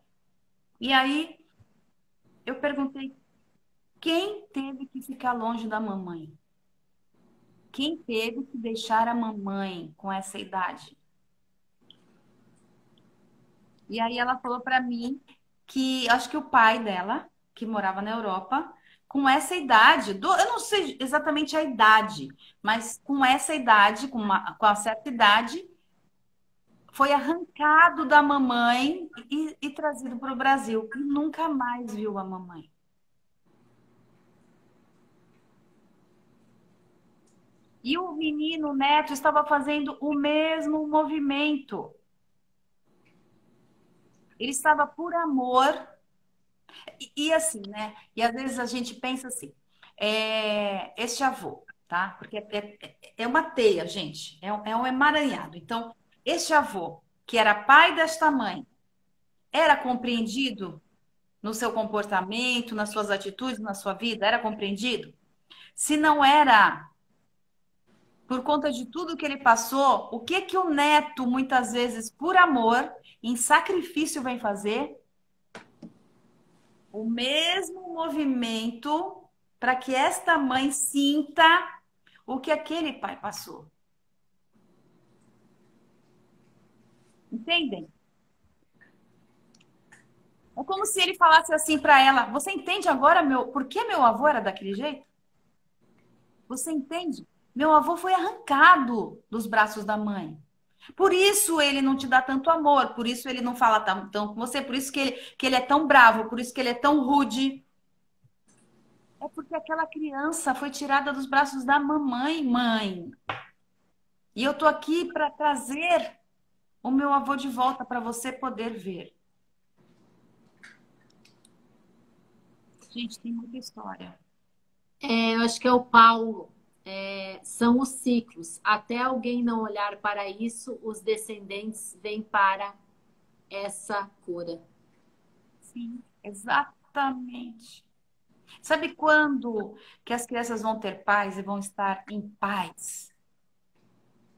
E aí eu perguntei: quem teve que ficar longe da mamãe? Quem teve que deixar a mamãe com essa idade? E aí ela falou para mim que acho que o pai dela, que morava na Europa, com essa idade, eu não sei exatamente a idade, mas com essa idade, com uma certa idade, foi arrancado da mamãe e trazido para o Brasil. E nunca mais viu a mamãe. E o menino, o neto, estava fazendo o mesmo movimento. Ele estava por amor. E assim, né? E às vezes a gente pensa assim, este avô, tá? Porque é uma teia, gente, é um emaranhado. Então, este avô, que era pai desta mãe, era compreendido no seu comportamento, nas suas atitudes, na sua vida? Era compreendido? Se não era, por conta de tudo que ele passou, o que que o neto, muitas vezes, por amor, em sacrifício, vem fazer? O mesmo movimento para que esta mãe sinta o que aquele pai passou. Entendem? É como se ele falasse assim para ela: você entende agora por que meu avô era daquele jeito? Você entende? Meu avô foi arrancado dos braços da mãe. Por isso ele não te dá tanto amor, por isso ele não fala tão com você, por isso que ele é tão bravo, por isso que ele é tão rude. É porque aquela criança foi tirada dos braços da mamãe, mãe. E eu tô aqui para trazer o meu avô de volta para você poder ver. Gente, tem muita história. Eu acho que é o Paulo. São os ciclos. Até alguém não olhar para isso, os descendentes vêm para essa cura. Sim, exatamente. Sabe quando que as crianças vão ter paz e vão estar em paz?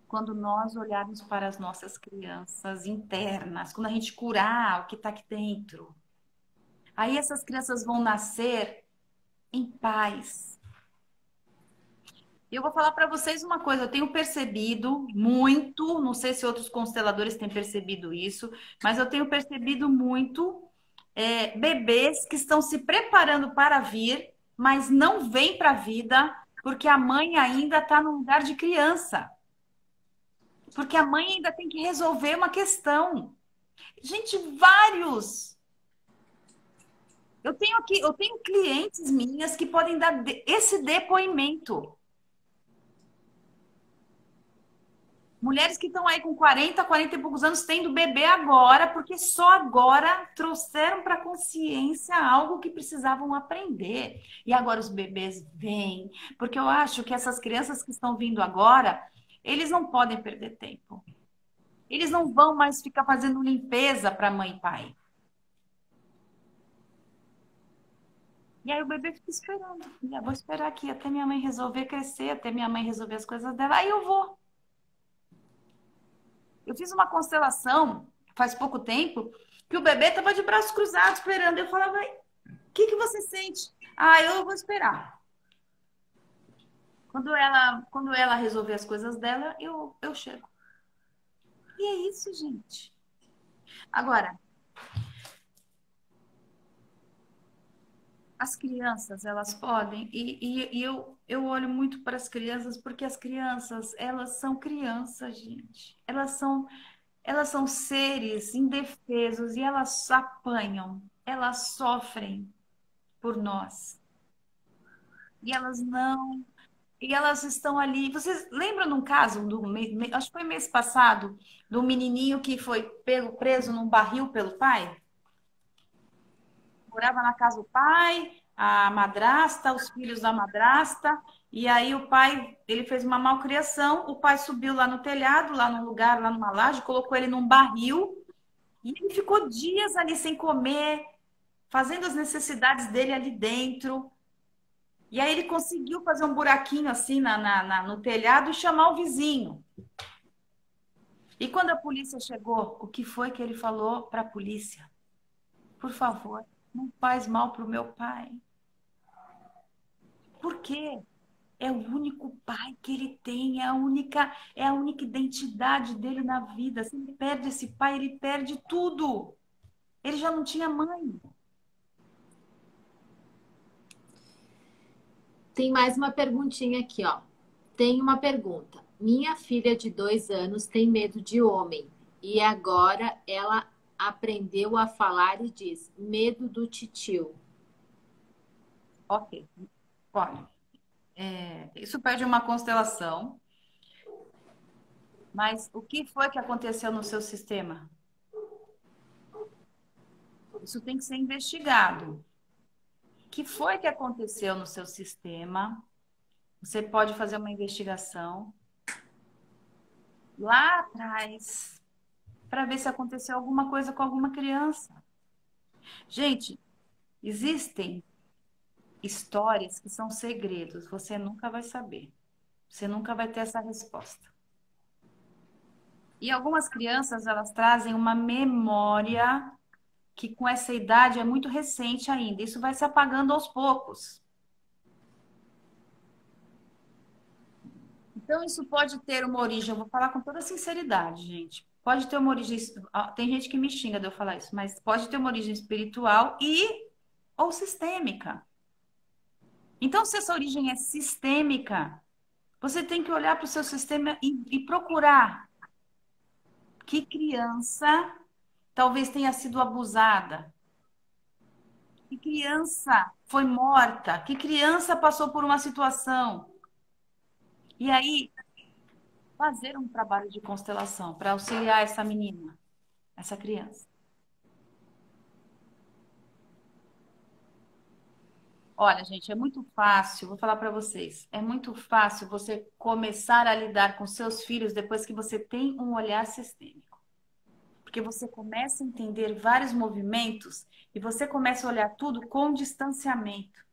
Quando nós olharmos para as nossas crianças internas, quando a gente curar o que está aqui dentro. Aí essas crianças vão nascer em paz. Eu vou falar para vocês uma coisa, eu tenho percebido muito, não sei se outros consteladores têm percebido isso, mas eu tenho percebido muito bebês que estão se preparando para vir, mas não vêm para a vida porque a mãe ainda está no lugar de criança. Porque a mãe ainda tem que resolver uma questão. Gente, vários. Eu tenho clientes minhas que podem dar esse depoimento. Mulheres que estão aí com 40, 40 e poucos anos tendo bebê agora, porque só agora trouxeram para a consciência algo que precisavam aprender. E agora os bebês vêm, porque eu acho que essas crianças que estão vindo agora, eles não podem perder tempo. Eles não vão mais ficar fazendo limpeza para mãe e pai. E aí o bebê fica esperando. Eu vou esperar aqui até minha mãe resolver crescer, até minha mãe resolver as coisas dela. Aí eu vou. Eu fiz uma constelação faz pouco tempo que o bebê estava de braços cruzados esperando. Eu falava, o que que você sente? Ah, eu vou esperar. Quando ela resolver as coisas dela, eu chego. E é isso, gente. Agora, as crianças, elas podem, e eu olho muito para as crianças, porque as crianças, elas são crianças, gente. Elas são seres indefesos e elas apanham, elas sofrem por nós. E elas não. E elas estão ali. Vocês lembram de um caso, acho que foi mês passado, do menininho que foi preso num barril pelo pai? Morava na casa do pai, a madrasta, os filhos da madrasta, e aí o pai, ele fez uma malcriação, o pai subiu lá no telhado, lá num lugar, lá numa laje, colocou ele num barril E ele ficou dias ali sem comer, fazendo as necessidades dele ali dentro. E aí ele conseguiu fazer um buraquinho assim no telhado e chamar o vizinho. E quando a polícia chegou, o que foi que ele falou para a polícia? Por favor, não faz mal para o meu pai. Por quê? É o único pai que ele tem, é a única identidade dele na vida. Se ele perde esse pai, ele perde tudo. Ele já não tinha mãe. Tem mais uma perguntinha aqui, ó. Tem uma pergunta. Minha filha de 2 anos tem medo de homem e agora ela aprendeu a falar e diz medo do titio. Ok. Olha, isso pede uma constelação, mas o que foi que aconteceu no seu sistema? Isso tem que ser investigado. O que foi que aconteceu no seu sistema? Você pode fazer uma investigação lá atrás para ver se aconteceu alguma coisa com alguma criança. Gente, existem histórias que são segredos, você nunca vai saber. Você nunca vai ter essa resposta. E algumas crianças, elas trazem uma memória que com essa idade é muito recente ainda. Isso vai se apagando aos poucos. Então, isso pode ter uma origem, eu vou falar com toda sinceridade, gente. Pode ter uma origem. Tem gente que me xinga de eu falar isso, mas pode ter uma origem espiritual e ou sistêmica. Então, se essa origem é sistêmica, você tem que olhar para o seu sistema e procurar que criança talvez tenha sido abusada, que criança foi morta, que criança passou por uma situação. E aí, fazer um trabalho de constelação para auxiliar essa menina, essa criança. Olha, gente, é muito fácil, vou falar para vocês, é muito fácil você começar a lidar com seus filhos depois que você tem um olhar sistêmico. Porque você começa a entender vários movimentos e você começa a olhar tudo com distanciamento.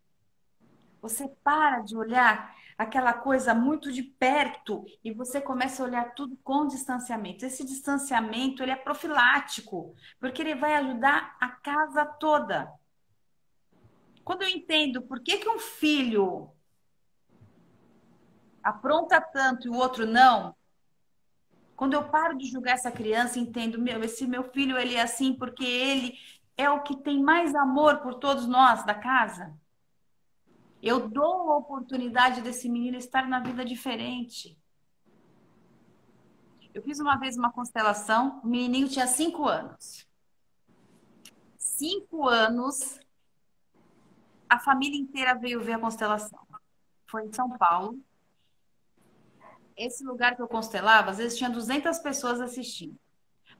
Você para de olhar aquela coisa muito de perto e você começa a olhar tudo com distanciamento. Esse distanciamento, ele é profilático, porque ele vai ajudar a casa toda. Quando eu entendo por que que um filho apronta tanto e o outro não, quando eu paro de julgar essa criança, entendo, esse meu filho, ele é assim porque ele é o que tem mais amor por todos nós da casa. Eu dou a oportunidade desse menino estar na vida diferente. Eu fiz uma vez uma constelação, o menininho tinha 5 anos. 5 anos, a família inteira veio ver a constelação. Foi em São Paulo. Esse lugar que eu constelava, às vezes tinha 200 pessoas assistindo.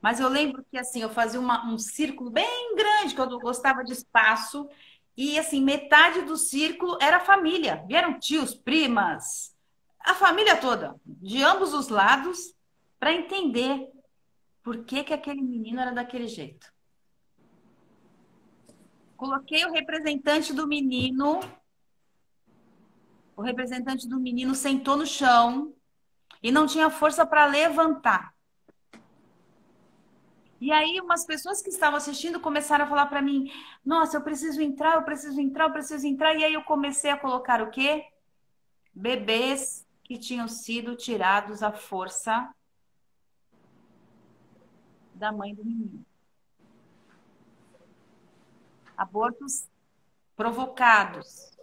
Mas eu lembro que assim, eu fazia um círculo bem grande, que eu gostava de espaço, e assim, metade do círculo era família. Vieram tios, primas, a família toda, de ambos os lados, para entender por que que aquele menino era daquele jeito. Coloquei o representante do menino sentou no chão e não tinha força para levantar. E aí, umas pessoas que estavam assistindo começaram a falar para mim: Nossa, eu preciso entrar, eu preciso entrar, eu preciso entrar. E aí, eu comecei a colocar o quê? Bebês que tinham sido tirados à força da mãe do menino. Abortos provocados.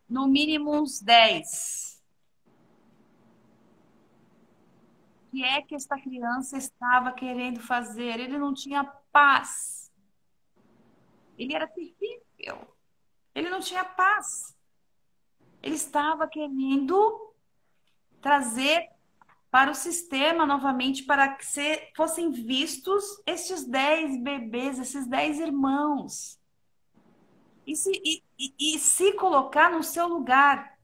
No mínimo uns 10. O que é que esta criança estava querendo fazer? Ele não tinha paz. Ele era terrível. Ele não tinha paz. Ele estava querendo trazer para o sistema novamente para que fossem vistos estes 10 bebês, esses 10 irmãos. E se colocar no seu lugar.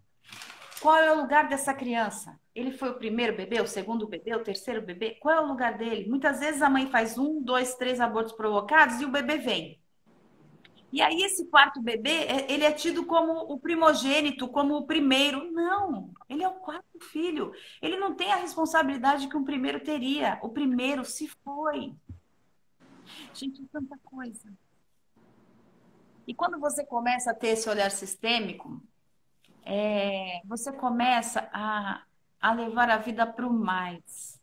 Qual é o lugar dessa criança? Ele foi o primeiro bebê, o segundo bebê, o terceiro bebê? Qual é o lugar dele? Muitas vezes a mãe faz 1, 2, 3 abortos provocados e o bebê vem. E aí esse quarto bebê, ele é tido como o primogênito, como o primeiro. Não, ele é o quarto filho. Ele não tem a responsabilidade que um primeiro teria. O primeiro se foi. Gente, é tanta coisa. E quando você começa a ter esse olhar sistêmico, você começa a levar a vida para o mais.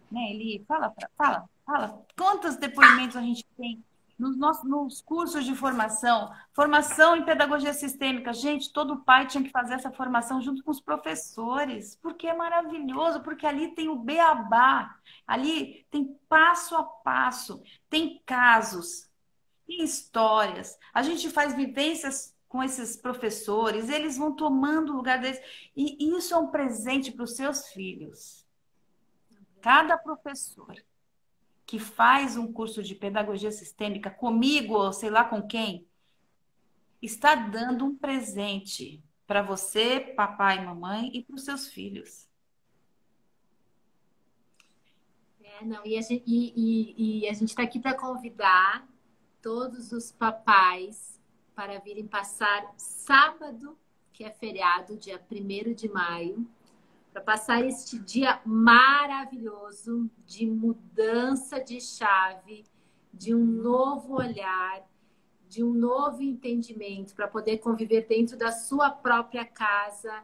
Né, Eli? Fala. Quantos depoimentos a gente tem nos cursos de formação? Formação em pedagogia sistêmica. Gente, todo pai tinha que fazer essa formação junto com os professores, porque é maravilhoso, porque ali tem o beabá, ali tem passo a passo, tem casos, tem histórias. A gente faz vivências com esses professores, eles vão tomando o lugar deles, e isso é um presente para os seus filhos. Cada professor que faz um curso de pedagogia sistêmica comigo ou sei lá com quem, está dando um presente para você, papai e mamãe, e para os seus filhos. Não, e a gente está aqui para convidar todos os papais para virem passar sábado, que é feriado, dia 1º de maio, para passar este dia maravilhoso de mudança de chave, de um novo olhar, de um novo entendimento, para poder conviver dentro da sua própria casa,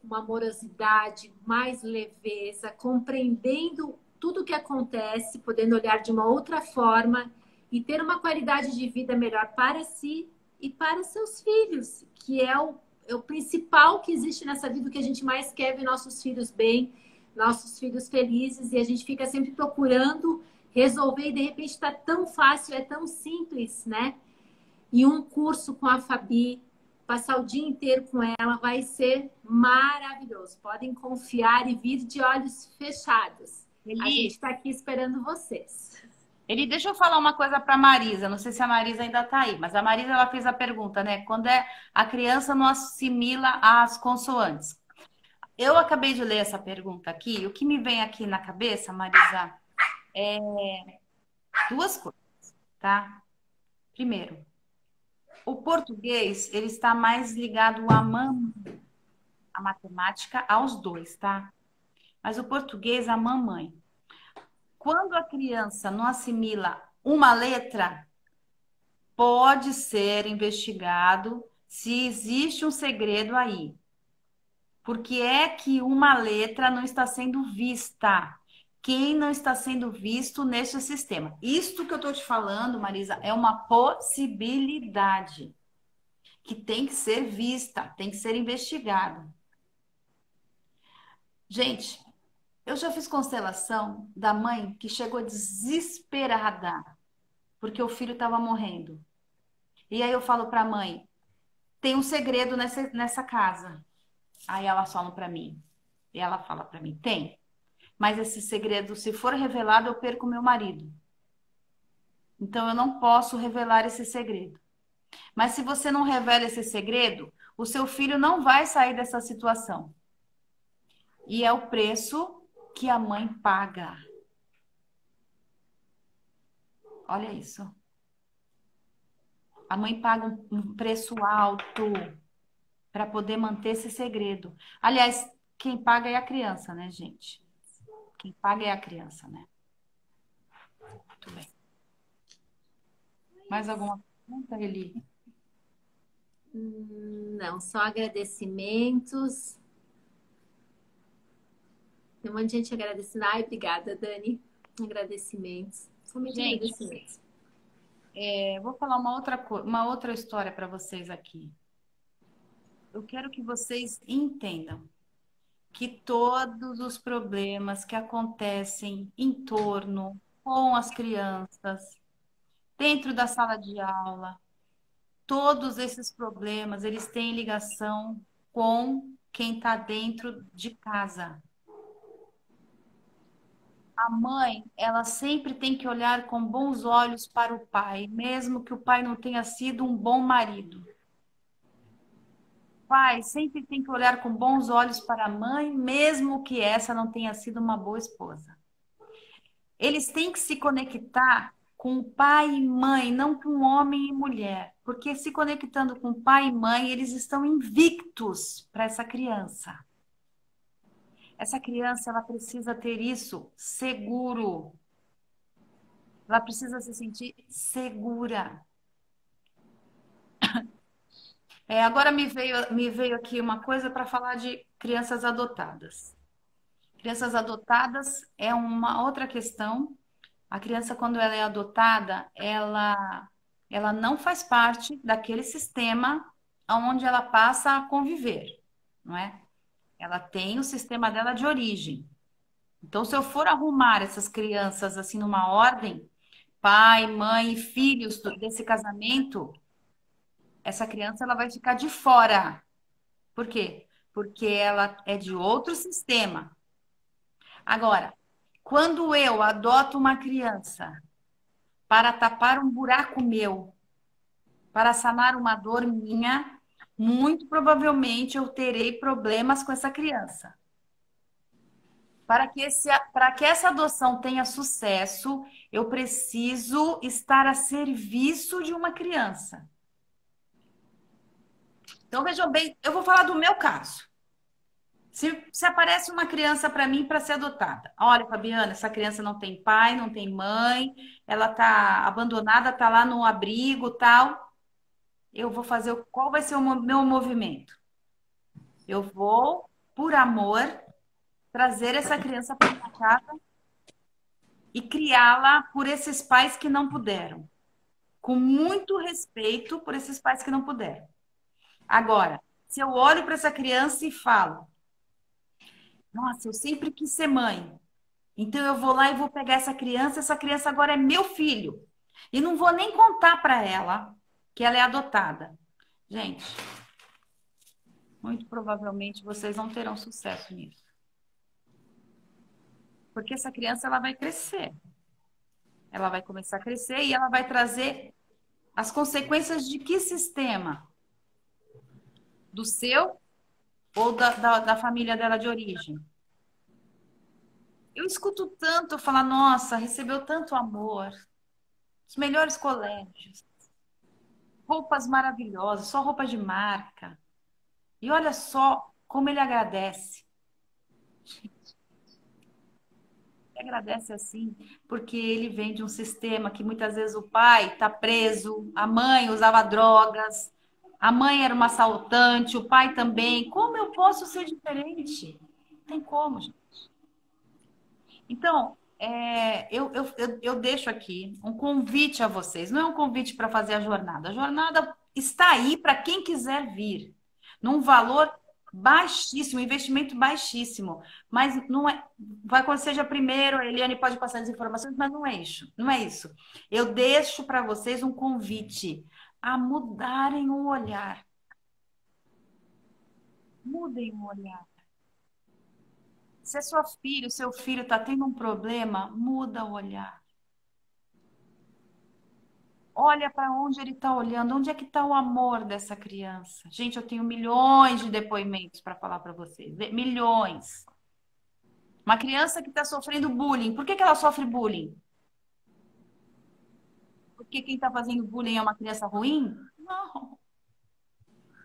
uma amorosidade, mais leveza, compreendendo tudo o que acontece, podendo olhar de uma outra forma e ter uma qualidade de vida melhor para si e para seus filhos, que é o principal que existe nessa vida, o que a gente mais quer ver nossos filhos bem, nossos filhos felizes, e a gente fica sempre procurando resolver e de repente está tão fácil, é tão simples, né? E um curso com a Fabi, passar o dia inteiro com ela, vai ser maravilhoso. Podem confiar e vir de olhos fechados. A gente está aqui esperando vocês. Deixa eu falar uma coisa para a Marisa. Não sei se a Marisa ainda está aí, mas a Marisa ela fez a pergunta, né? Quando a criança não assimila as consoantes. Eu acabei de ler essa pergunta aqui. E o que me vem aqui na cabeça, Marisa, é duas coisas, tá? Primeiro, o português ele está mais ligado a matemática aos dois, tá? Mas o português a mamãe. Quando a criança não assimila uma letra, pode ser investigado se existe um segredo aí. Porque é que uma letra não está sendo vista. Quem não está sendo visto neste sistema? Isto que eu estou te falando, Marisa, é uma possibilidade que tem que ser vista, tem que ser investigado. Gente, eu já fiz constelação da mãe que chegou desesperada porque o filho estava morrendo. E aí eu falo para a mãe, tem um segredo nessa casa. Aí elas falam para mim, e ela fala para mim, tem. Mas esse segredo, se for revelado, eu perco meu marido. Então eu não posso revelar esse segredo. Mas se você não revela esse segredo, o seu filho não vai sair dessa situação. E é o preço que a mãe paga. Olha isso. A mãe paga um preço alto para poder manter esse segredo. Aliás, quem paga é a criança, né, gente? Quem paga é a criança, né? Muito bem. Mais alguma pergunta, Eli? Não, só agradecimentos. Tem um monte de gente agradecendo. Ai, obrigada, Dani. Agradecimentos. Somente agradecimentos. Vou falar uma outra história para vocês aqui. Eu quero que vocês entendam que todos os problemas que acontecem em torno com as crianças, dentro da sala de aula, todos esses problemas, eles têm ligação com quem está dentro de casa. A mãe, ela sempre tem que olhar com bons olhos para o pai, mesmo que o pai não tenha sido um bom marido. pais sempre têm que olhar com bons olhos para a mãe, mesmo que essa não tenha sido uma boa esposa. Eles têm que se conectar com pai e mãe, não com homem e mulher. Porque se conectando com pai e mãe, eles estão invictos para essa criança. Essa criança, ela precisa ter isso seguro. Ela precisa se sentir segura. Agora me veio aqui uma coisa para falar de crianças adotadas. Crianças adotadas é uma outra questão. A criança, quando ela é adotada, ela não faz parte daquele sistema onde ela passa a conviver, não é? Ela tem o sistema dela de origem. Então, se eu for arrumar essas crianças assim numa ordem, pai, mãe e filhos desse casamento, essa criança ela vai ficar de fora. Por quê? Porque ela é de outro sistema. Agora, quando eu adoto uma criança para tapar um buraco meu, para sanar uma dor minha, muito provavelmente eu terei problemas com essa criança. Para que essa adoção tenha sucesso, eu preciso estar a serviço de uma criança. Então, vejam bem, eu vou falar do meu caso. Se aparece uma criança para mim para ser adotada. Olha, Fabiana, essa criança não tem pai, não tem mãe, ela tá abandonada, tá lá no abrigo, tal. Eu vou fazer qual vai ser o meu movimento? Eu vou, por amor, trazer essa criança para minha casa e criá-la por esses pais que não puderam. Com muito respeito por esses pais que não puderam. Agora, se eu olho para essa criança e falo, nossa, eu sempre quis ser mãe. Então eu vou lá e vou pegar essa criança agora é meu filho. E não vou nem contar para ela que ela é adotada. Gente, muito provavelmente vocês não terão sucesso nisso. Porque essa criança ela vai crescer. Ela vai começar a crescer e ela vai trazer as consequências de que sistema? Do seu ou da família dela de origem? Eu escuto tanto falar, nossa, recebeu tanto amor, os melhores colégios, roupas maravilhosas, só roupa de marca. E olha só como ele agradece. Ele agradece assim, porque ele vem de um sistema que muitas vezes o pai está preso, a mãe usava drogas, a mãe era uma assaltante, o pai também. Como eu posso ser diferente? Não tem como, gente. Então, eu deixo aqui um convite a vocês. Não é um convite para fazer a jornada. A jornada está aí para quem quiser vir, num valor baixíssimo, investimento baixíssimo. Mas não é. Vai acontecer já primeiro, a Eliane pode passar as informações, mas não é isso. Não é isso. Eu deixo para vocês um convite a mudarem o olhar. Mudem o olhar. Se a sua filha, o seu filho está tendo um problema, muda o olhar. Olha para onde ele está olhando, onde é que está o amor dessa criança. Gente, eu tenho milhões de depoimentos para falar para vocês. Milhões. Uma criança que está sofrendo bullying. Por que ela sofre bullying? Porque quem está fazendo bullying é uma criança ruim? Não.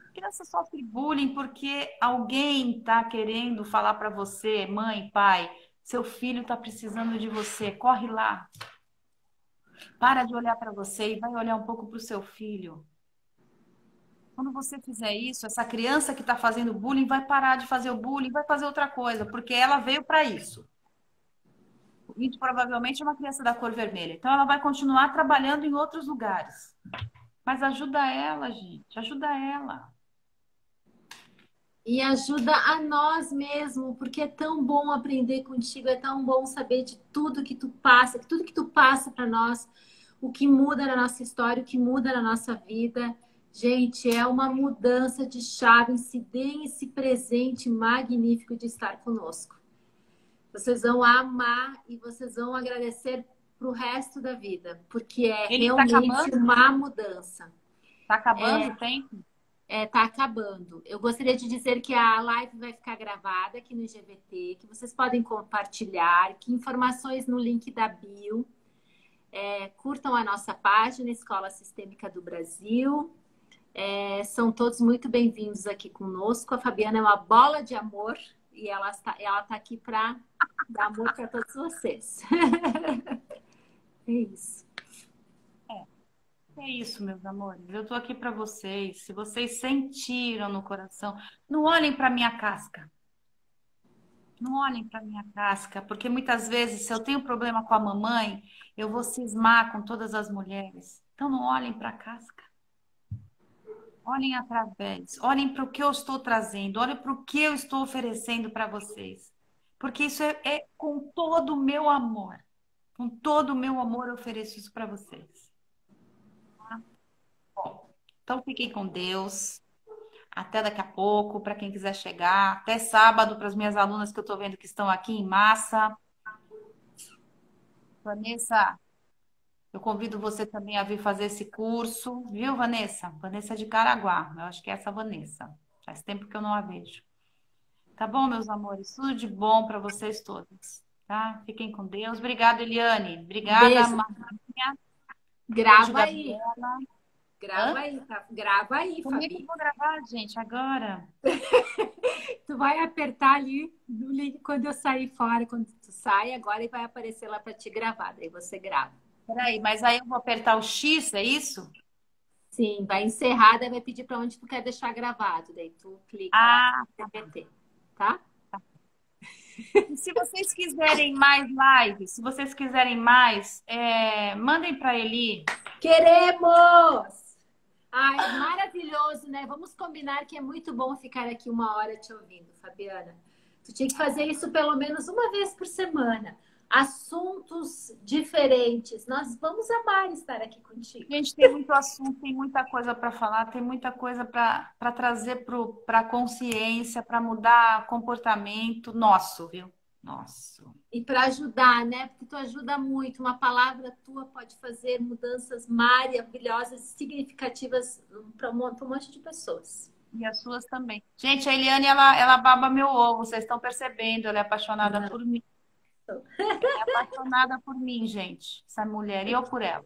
A criança sofre bullying porque alguém está querendo falar para você, mãe, pai, seu filho está precisando de você, corre lá. Para de olhar para você e vai olhar um pouco para o seu filho. Quando você fizer isso, essa criança que está fazendo bullying vai parar de fazer o bullying, vai fazer outra coisa, porque ela veio para isso. Muito provavelmente é uma criança da cor vermelha. Então ela vai continuar trabalhando em outros lugares. Mas ajuda ela, gente, ajuda ela. E ajuda a nós mesmo, porque é tão bom aprender contigo, é tão bom saber de tudo que tu passa, tudo que tu passa para nós, o que muda na nossa história, o que muda na nossa vida. Gente, é uma mudança de chave. Se deem esse presente magnífico de estar conosco. Vocês vão amar e vocês vão agradecer pro resto da vida, porque é Ele tá realmente acabando? uma mudança. Tá acabando o tempo? tá acabando. Eu gostaria de dizer que a live vai ficar gravada aqui no IGVT, que vocês podem compartilhar, que informações no link da bio. Curtam a nossa página, Escola Sistêmica do Brasil. São todos muito bem-vindos aqui conosco. A Fabiana é uma bola de amor e ela tá aqui para dar amor para todos vocês. É isso. É isso, meus amores. Eu tô aqui para vocês. Se vocês sentiram no coração, não olhem para minha casca. Não olhem para minha casca, porque muitas vezes, se eu tenho problema com a mamãe, eu vou cismar com todas as mulheres. Então, não olhem para a casca. Olhem através. Olhem para o que eu estou trazendo. Olhem para o que eu estou oferecendo para vocês. Porque isso é com todo o meu amor. Com todo o meu amor, eu ofereço isso para vocês. Tá? Bom, então, fiquem com Deus. Até daqui a pouco, para quem quiser chegar. Até sábado, para as minhas alunas que eu estou vendo que estão aqui em massa. Vanessa, eu convido você também a vir fazer esse curso. Viu, Vanessa? Vanessa de Caraguá. Eu acho que é essa Vanessa. Faz tempo que eu não a vejo. Tá bom, meus amores? Tudo de bom para vocês todos. Tá? Fiquem com Deus. Obrigada, Eliane. Obrigada, Beijo. Marinha. Grava Beijo, aí. Gabriela. Grava aí, tá? Grava aí, Como é que eu Fabi. vou gravar, gente, agora? Tu vai apertar ali no link quando eu sair fora, quando tu sai agora e vai aparecer lá para te gravar. Daí você grava. Peraí, mas aí eu vou apertar o X, é isso? Sim, vai encerrar, daí vai pedir para onde tu quer deixar gravado. Daí tu clica lá no TBT, tá? E se vocês quiserem mais lives, se vocês quiserem mais, mandem para Eli. Queremos! Ai, maravilhoso, né? Vamos combinar que é muito bom ficar aqui 1 hora te ouvindo, Fabiana. Tu tinha que fazer isso pelo menos uma vez por semana. Assuntos diferentes. Nós vamos amar estar aqui contigo. Gente, tem muito assunto, tem muita coisa para falar, tem muita coisa para trazer para a consciência, para mudar comportamento nosso, viu? Nosso. E para ajudar, né? Porque tu ajuda muito. Uma palavra tua pode fazer mudanças maravilhosas, significativas para um monte de pessoas. E as suas também. Gente, a Eliane, ela baba meu ovo, vocês estão percebendo, ela é apaixonada por mim. Ela é apaixonada por mim, gente. Essa mulher, e eu por ela.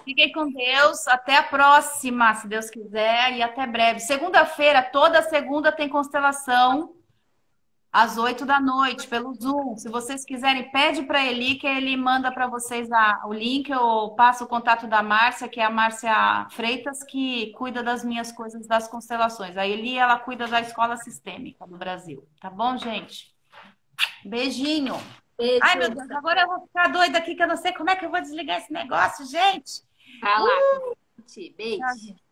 Fiquem com Deus, até a próxima, se Deus quiser, e até breve. Segunda-feira, toda segunda tem constelação, às 8 da noite, pelo Zoom. Se vocês quiserem, pede para Eli, que ele manda para vocês o link. Eu passo o contato da Márcia, que é a Márcia Freitas, que cuida das minhas coisas das constelações. A Eli, ela cuida da Escola Sistêmica do Brasil. Tá bom, gente? Beijinho. Beijo. Ai, meu Deus, agora eu vou ficar doida aqui, que eu não sei como é que eu vou desligar esse negócio, gente. Vai lá. Beijo. Tchau, gente.